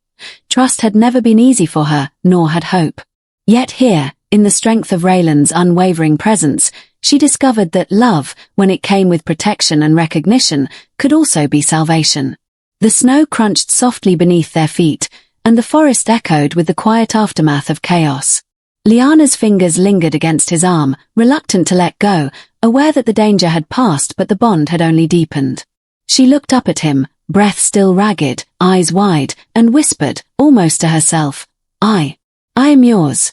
Trust had never been easy for her, nor had hope. Yet here, in the strength of Raylan's unwavering presence, she discovered that love, when it came with protection and recognition, could also be salvation. The snow crunched softly beneath their feet, and the forest echoed with the quiet aftermath of chaos. Lyanna's fingers lingered against his arm, reluctant to let go, aware that the danger had passed but the bond had only deepened. She looked up at him, breath still ragged, eyes wide, and whispered, almost to herself, I am yours.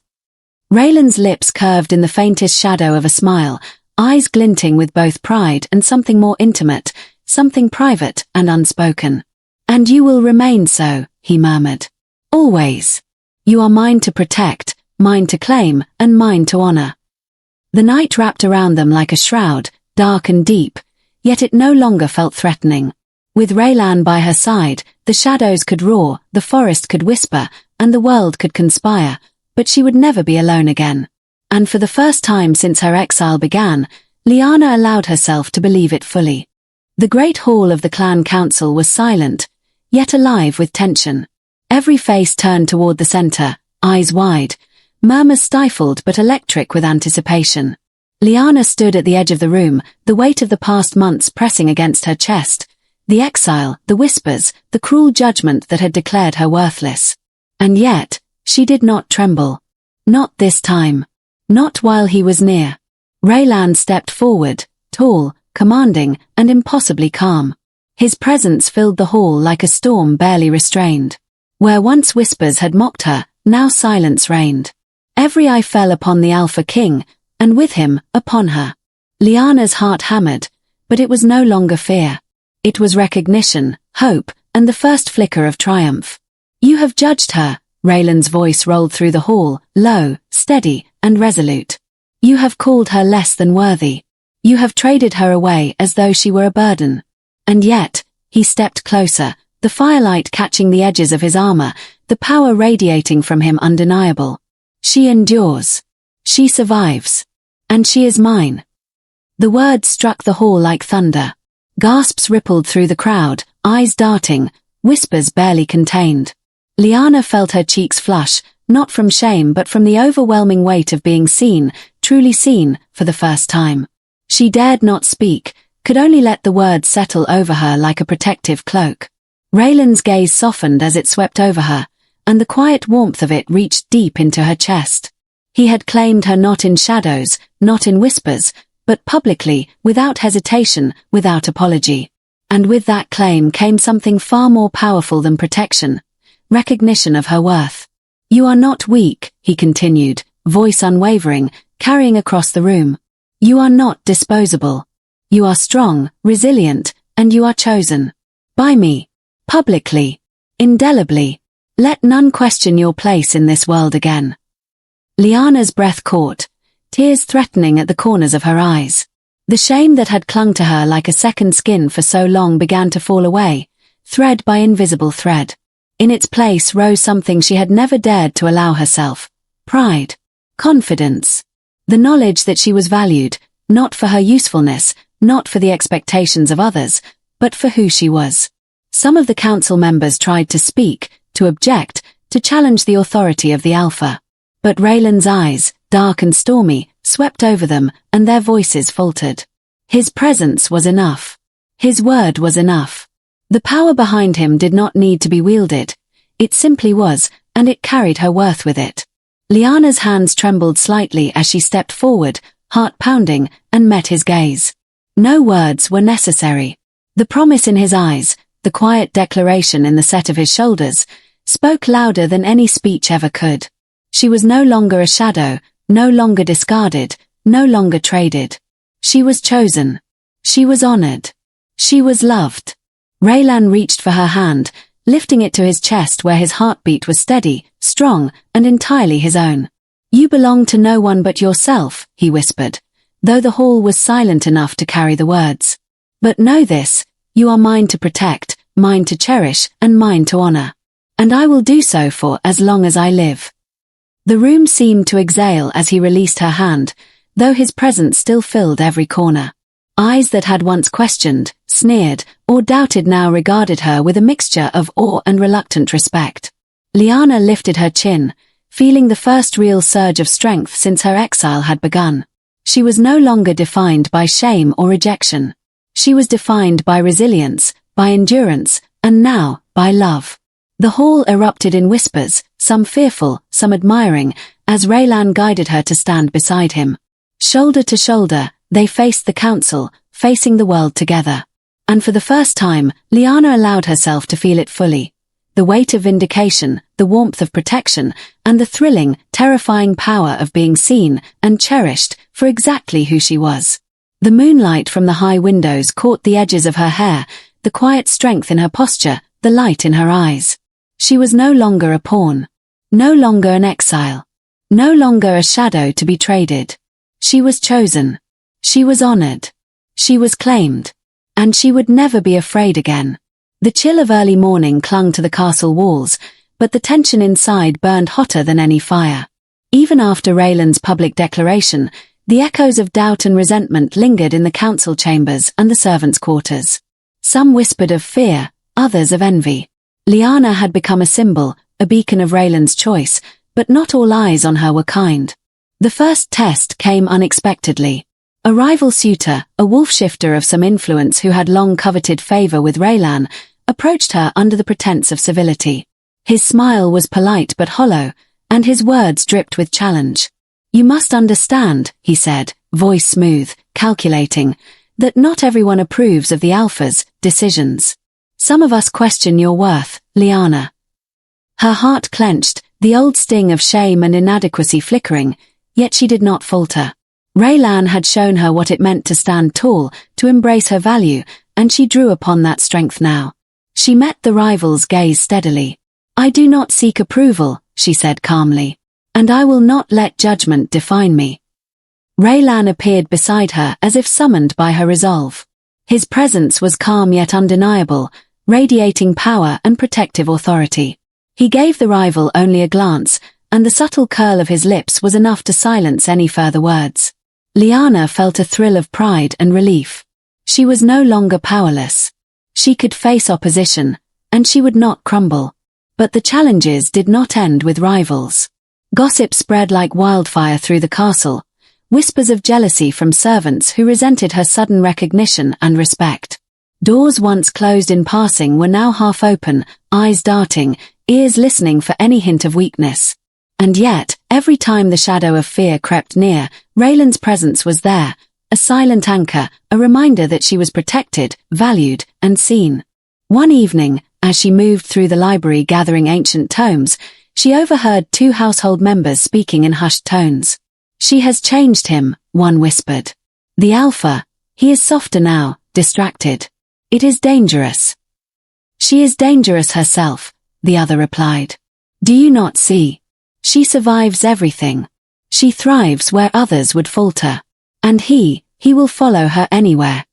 Raylan's lips curved in the faintest shadow of a smile, eyes glinting with both pride and something more intimate, something private and unspoken. And you will remain so, he murmured. Always. You are mine to protect, mine to claim, and mine to honor. The night wrapped around them like a shroud, dark and deep, yet it no longer felt threatening. With Raylan by her side, the shadows could roar, the forest could whisper, and the world could conspire, but she would never be alone again. And for the first time since her exile began, Lyanna allowed herself to believe it fully. The great hall of the clan council was silent, yet alive with tension. Every face turned toward the center, eyes wide, murmurs stifled but electric with anticipation. Lyanna stood at the edge of the room, the weight of the past months pressing against her chest, the exile, the whispers, the cruel judgment that had declared her worthless. And yet, she did not tremble. Not this time. Not while he was near. Raylan stepped forward, tall, commanding, and impossibly calm. His presence filled the hall like a storm barely restrained. Where once whispers had mocked her, now silence reigned. Every eye fell upon the Alpha King, and with him, upon her. Lyanna's heart hammered, but it was no longer fear. It was recognition, hope, and the first flicker of triumph. You have judged her, Raylan's voice rolled through the hall, low, steady, and resolute. You have called her less than worthy. You have traded her away as though she were a burden. And yet, he stepped closer, the firelight catching the edges of his armor, the power radiating from him undeniable. She endures. She survives. And she is mine. The words struck the hall like thunder. Gasps rippled through the crowd, eyes darting, whispers barely contained. Lyanna felt her cheeks flush, not from shame but from the overwhelming weight of being seen, truly seen, for the first time. She dared not speak, could only let the words settle over her like a protective cloak. Raylan's gaze softened as it swept over her, and the quiet warmth of it reached deep into her chest. He had claimed her not in shadows, not in whispers, but publicly, without hesitation, without apology. And with that claim came something far more powerful than protection, recognition of her worth. You are not weak, he continued, voice unwavering, carrying across the room. You are not disposable. You are strong, resilient, and you are chosen. By me. Publicly. Indelibly. Let none question your place in this world again. Lyanna's breath caught, tears threatening at the corners of her eyes. The shame that had clung to her like a second skin for so long began to fall away, thread by invisible thread. In its place rose something she had never dared to allow herself: pride, confidence, the knowledge that she was valued, not for her usefulness, not for the expectations of others, but for who she was. Some of the council members tried to speak, to object, to challenge the authority of the Alpha. But Raylan's eyes, dark and stormy, swept over them, and their voices faltered. His presence was enough. His word was enough. The power behind him did not need to be wielded. It simply was, and it carried her worth with it. Liana's hands trembled slightly as she stepped forward, heart pounding, and met his gaze. No words were necessary. The promise in his eyes, the quiet declaration in the set of his shoulders, spoke louder than any speech ever could. She was no longer a shadow, no longer discarded, no longer traded. She was chosen. She was honored. She was loved. Raylan reached for her hand, lifting it to his chest where his heartbeat was steady, strong, and entirely his own. "You belong to no one but yourself," he whispered, though the hall was silent enough to carry the words. "But know this, you are mine to protect, mine to cherish, and mine to honor. And I will do so for as long as I live." The room seemed to exhale as he released her hand, though his presence still filled every corner. Eyes that had once questioned, sneered, or doubted now regarded her with a mixture of awe and reluctant respect. Liana lifted her chin, feeling the first real surge of strength since her exile had begun. She was no longer defined by shame or rejection. She was defined by resilience, by endurance, and now, by love. The hall erupted in whispers, some fearful, some admiring, as Raylan guided her to stand beside him. Shoulder to shoulder, they faced the council, facing the world together. And for the first time, Liana allowed herself to feel it fully. The weight of vindication, the warmth of protection, and the thrilling, terrifying power of being seen and cherished for exactly who she was. The moonlight from the high windows caught the edges of her hair, the quiet strength in her posture, the light in her eyes. She was no longer a pawn. No longer an exile. No longer a shadow to be traded. She was chosen. She was honored. She was claimed. And she would never be afraid again. The chill of early morning clung to the castle walls, but the tension inside burned hotter than any fire. Even after Raylan's public declaration, the echoes of doubt and resentment lingered in the council chambers and the servants' quarters. Some whispered of fear, others of envy. Liana had become a symbol, a beacon of Raylan's choice, but not all eyes on her were kind. The first test came unexpectedly. A rival suitor, a wolf-shifter of some influence who had long coveted favor with Raylan, approached her under the pretense of civility. His smile was polite but hollow, and his words dripped with challenge. "You must understand," he said, voice smooth, calculating, "that not everyone approves of the Alpha's decisions. Some of us question your worth, Liana." Her heart clenched, the old sting of shame and inadequacy flickering, yet she did not falter. Raylan had shown her what it meant to stand tall, to embrace her value, and she drew upon that strength now. She met the rival's gaze steadily. "I do not seek approval," she said calmly, "and I will not let judgment define me." Raylan appeared beside her as if summoned by her resolve. His presence was calm yet undeniable, radiating power and protective authority. He gave the rival only a glance, and the subtle curl of his lips was enough to silence any further words. Liana felt a thrill of pride and relief. She was no longer powerless. She could face opposition, and she would not crumble. But the challenges did not end with rivals. Gossip spread like wildfire through the castle, whispers of jealousy from servants who resented her sudden recognition and respect. Doors once closed in passing were now half open, eyes darting, ears listening for any hint of weakness. And yet, every time the shadow of fear crept near, Raylan's presence was there, a silent anchor, a reminder that she was protected, valued, and seen. One evening, as she moved through the library gathering ancient tomes, she overheard two household members speaking in hushed tones. "She has changed him," one whispered. "The Alpha, he is softer now, distracted. It is dangerous." "She is dangerous herself," the other replied. "Do you not see? She survives everything. She thrives where others would falter. And he will follow her anywhere."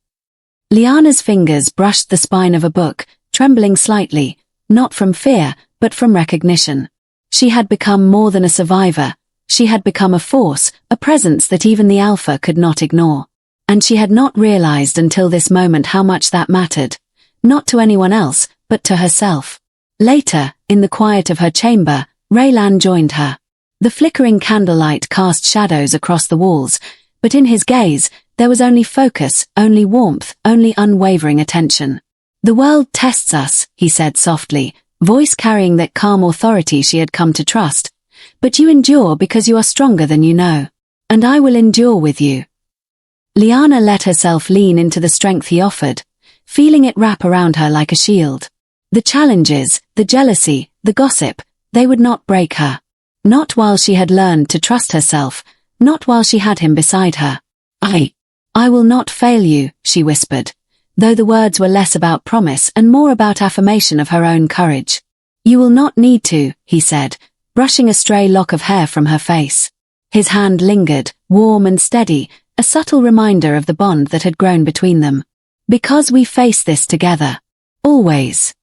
Liana's fingers brushed the spine of a book, trembling slightly, not from fear, but from recognition. She had become more than a survivor. She had become a force, a presence that even the Alpha could not ignore. And she had not realized until this moment how much that mattered. Not to anyone else, but to herself. Later, in the quiet of her chamber, Raylan joined her. The flickering candlelight cast shadows across the walls, but in his gaze, there was only focus, only warmth, only unwavering attention. "The world tests us," he said softly, voice carrying that calm authority she had come to trust. "But you endure because you are stronger than you know. And I will endure with you." Lyanna let herself lean into the strength he offered, feeling it wrap around her like a shield. The challenges, the jealousy, the gossip, they would not break her. Not while she had learned to trust herself, not while she had him beside her. I will not fail you," she whispered, though the words were less about promise and more about affirmation of her own courage. "You will not need to," he said, brushing a stray lock of hair from her face. His hand lingered, warm and steady, a subtle reminder of the bond that had grown between them. "Because we face this together. Always."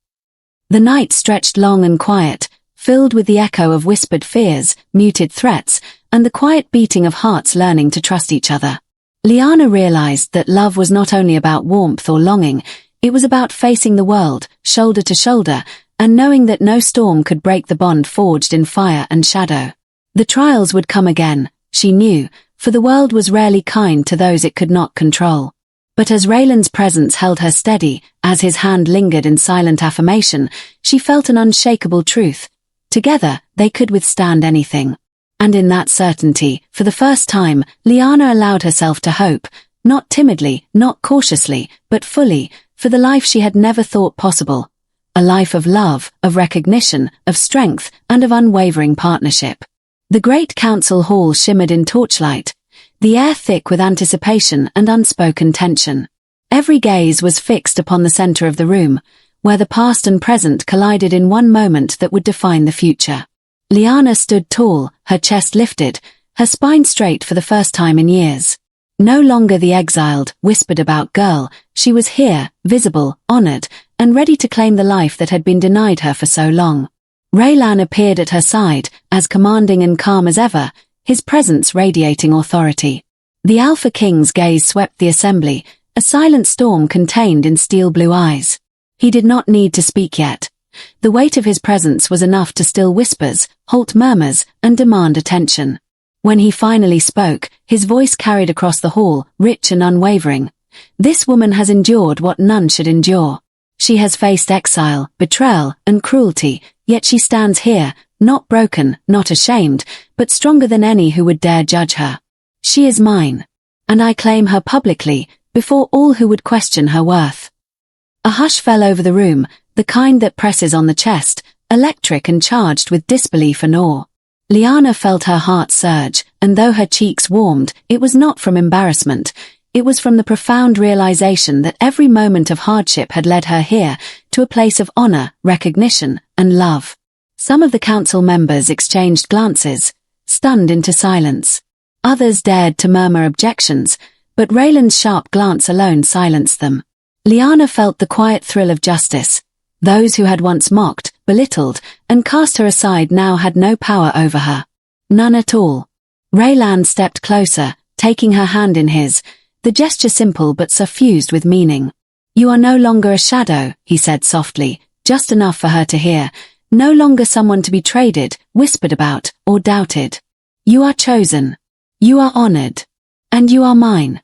The night stretched long and quiet, filled with the echo of whispered fears, muted threats, and the quiet beating of hearts learning to trust each other. Lyanna realized that love was not only about warmth or longing, it was about facing the world, shoulder to shoulder, and knowing that no storm could break the bond forged in fire and shadow. The trials would come again, she knew, for the world was rarely kind to those it could not control. But as Raylan's presence held her steady, as his hand lingered in silent affirmation, she felt an unshakable truth. Together, they could withstand anything. And in that certainty, for the first time, Lyanna allowed herself to hope, not timidly, not cautiously, but fully, for the life she had never thought possible. A life of love, of recognition, of strength, and of unwavering partnership. The great council hall shimmered in torchlight, the air thick with anticipation and unspoken tension. Every gaze was fixed upon the center of the room, where the past and present collided in one moment that would define the future. Lyanna stood tall, her chest lifted, her spine straight for the first time in years. No longer the exiled, whispered about girl, she was here, visible, honored, and ready to claim the life that had been denied her for so long. Raylan appeared at her side, as commanding and calm as ever, his presence radiating authority. The Alpha King's gaze swept the assembly, a silent storm contained in steel-blue eyes. He did not need to speak yet. The weight of his presence was enough to still whispers, halt murmurs, and demand attention. When he finally spoke, his voice carried across the hall, rich and unwavering. "This woman has endured what none should endure. She has faced exile, betrayal, and cruelty, yet she stands here, not broken, not ashamed, but stronger than any who would dare judge her. She is mine. And I claim her publicly, before all who would question her worth." A hush fell over the room, the kind that presses on the chest, electric and charged with disbelief and awe. Lyanna felt her heart surge, and though her cheeks warmed, it was not from embarrassment. It was from the profound realization that every moment of hardship had led her here, to a place of honor, recognition, and love. Some of the council members exchanged glances, stunned into silence. Others dared to murmur objections, but Raylan's sharp glance alone silenced them. Lyanna felt the quiet thrill of justice. Those who had once mocked, belittled, and cast her aside now had no power over her. None at all. Raylan stepped closer, taking her hand in his, the gesture simple but suffused with meaning. "You are no longer a shadow," he said softly, just enough for her to hear, "no longer someone to be traded, whispered about, or doubted. You are chosen. You are honored. And you are mine."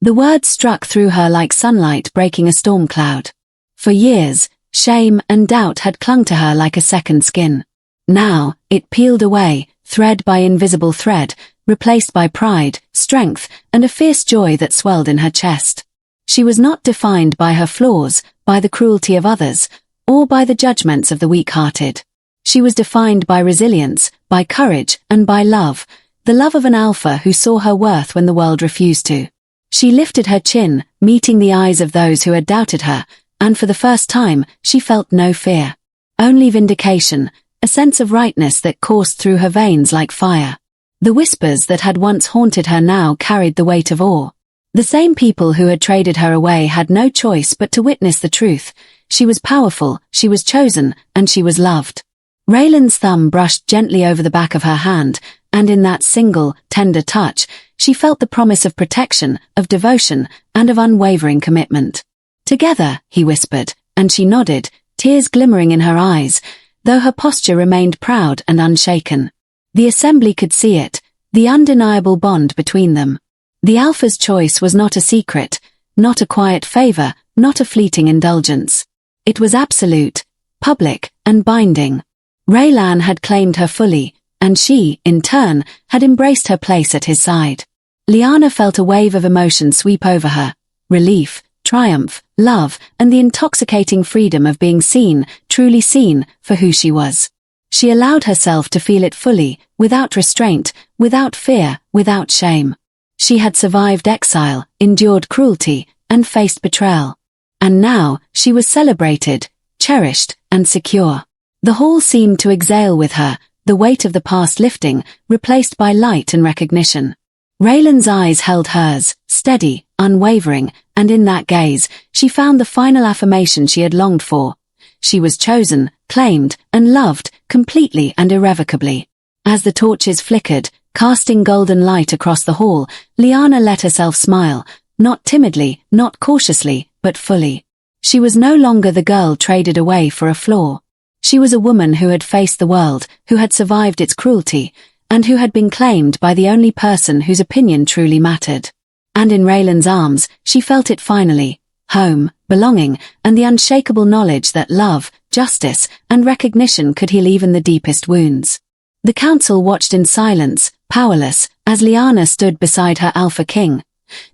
The words struck through her like sunlight breaking a storm cloud. For years, shame and doubt had clung to her like a second skin. Now, it peeled away, thread by invisible thread, replaced by pride, strength, and a fierce joy that swelled in her chest. She was not defined by her flaws, by the cruelty of others, or by the judgments of the weak-hearted. She was defined by resilience, by courage, and by love, the love of an alpha who saw her worth when the world refused to. She lifted her chin, meeting the eyes of those who had doubted her, and for the first time, she felt no fear. Only vindication, a sense of rightness that coursed through her veins like fire. The whispers that had once haunted her now carried the weight of awe. The same people who had traded her away had no choice but to witness the truth. She was powerful, she was chosen, and she was loved. Raylan's thumb brushed gently over the back of her hand, and in that single, tender touch, she felt the promise of protection, of devotion, and of unwavering commitment. "Together," he whispered, and she nodded, tears glimmering in her eyes, though her posture remained proud and unshaken. The assembly could see it, the undeniable bond between them. The Alpha's choice was not a secret, not a quiet favor, not a fleeting indulgence. It was absolute, public, and binding. Raylan had claimed her fully, and she, in turn, had embraced her place at his side. Lyanna felt a wave of emotion sweep over her: relief, triumph, love, and the intoxicating freedom of being seen, truly seen, for who she was. She allowed herself to feel it fully, without restraint, without fear, without shame. She had survived exile, endured cruelty, and faced betrayal. And now, she was celebrated, cherished, and secure. The hall seemed to exhale with her, the weight of the past lifting, replaced by light and recognition. Raylan's eyes held hers, steady, unwavering, and in that gaze, she found the final affirmation she had longed for. She was chosen, claimed, and loved, completely and irrevocably. As the torches flickered, casting golden light across the hall, Lyanna let herself smile, not timidly, not cautiously, but fully. She was no longer the girl traded away for a flaw. She was a woman who had faced the world, who had survived its cruelty, and who had been claimed by the only person whose opinion truly mattered. And in Raylan's arms, she felt it finally: home, belonging, and the unshakable knowledge that love, justice, and recognition could heal even the deepest wounds. The council watched in silence, powerless, as Lyanna stood beside her Alpha King.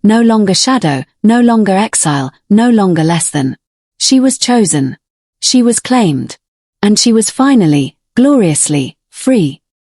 No longer shadow, no longer exile, no longer less than. She was chosen. She was claimed. And she was finally, gloriously, free.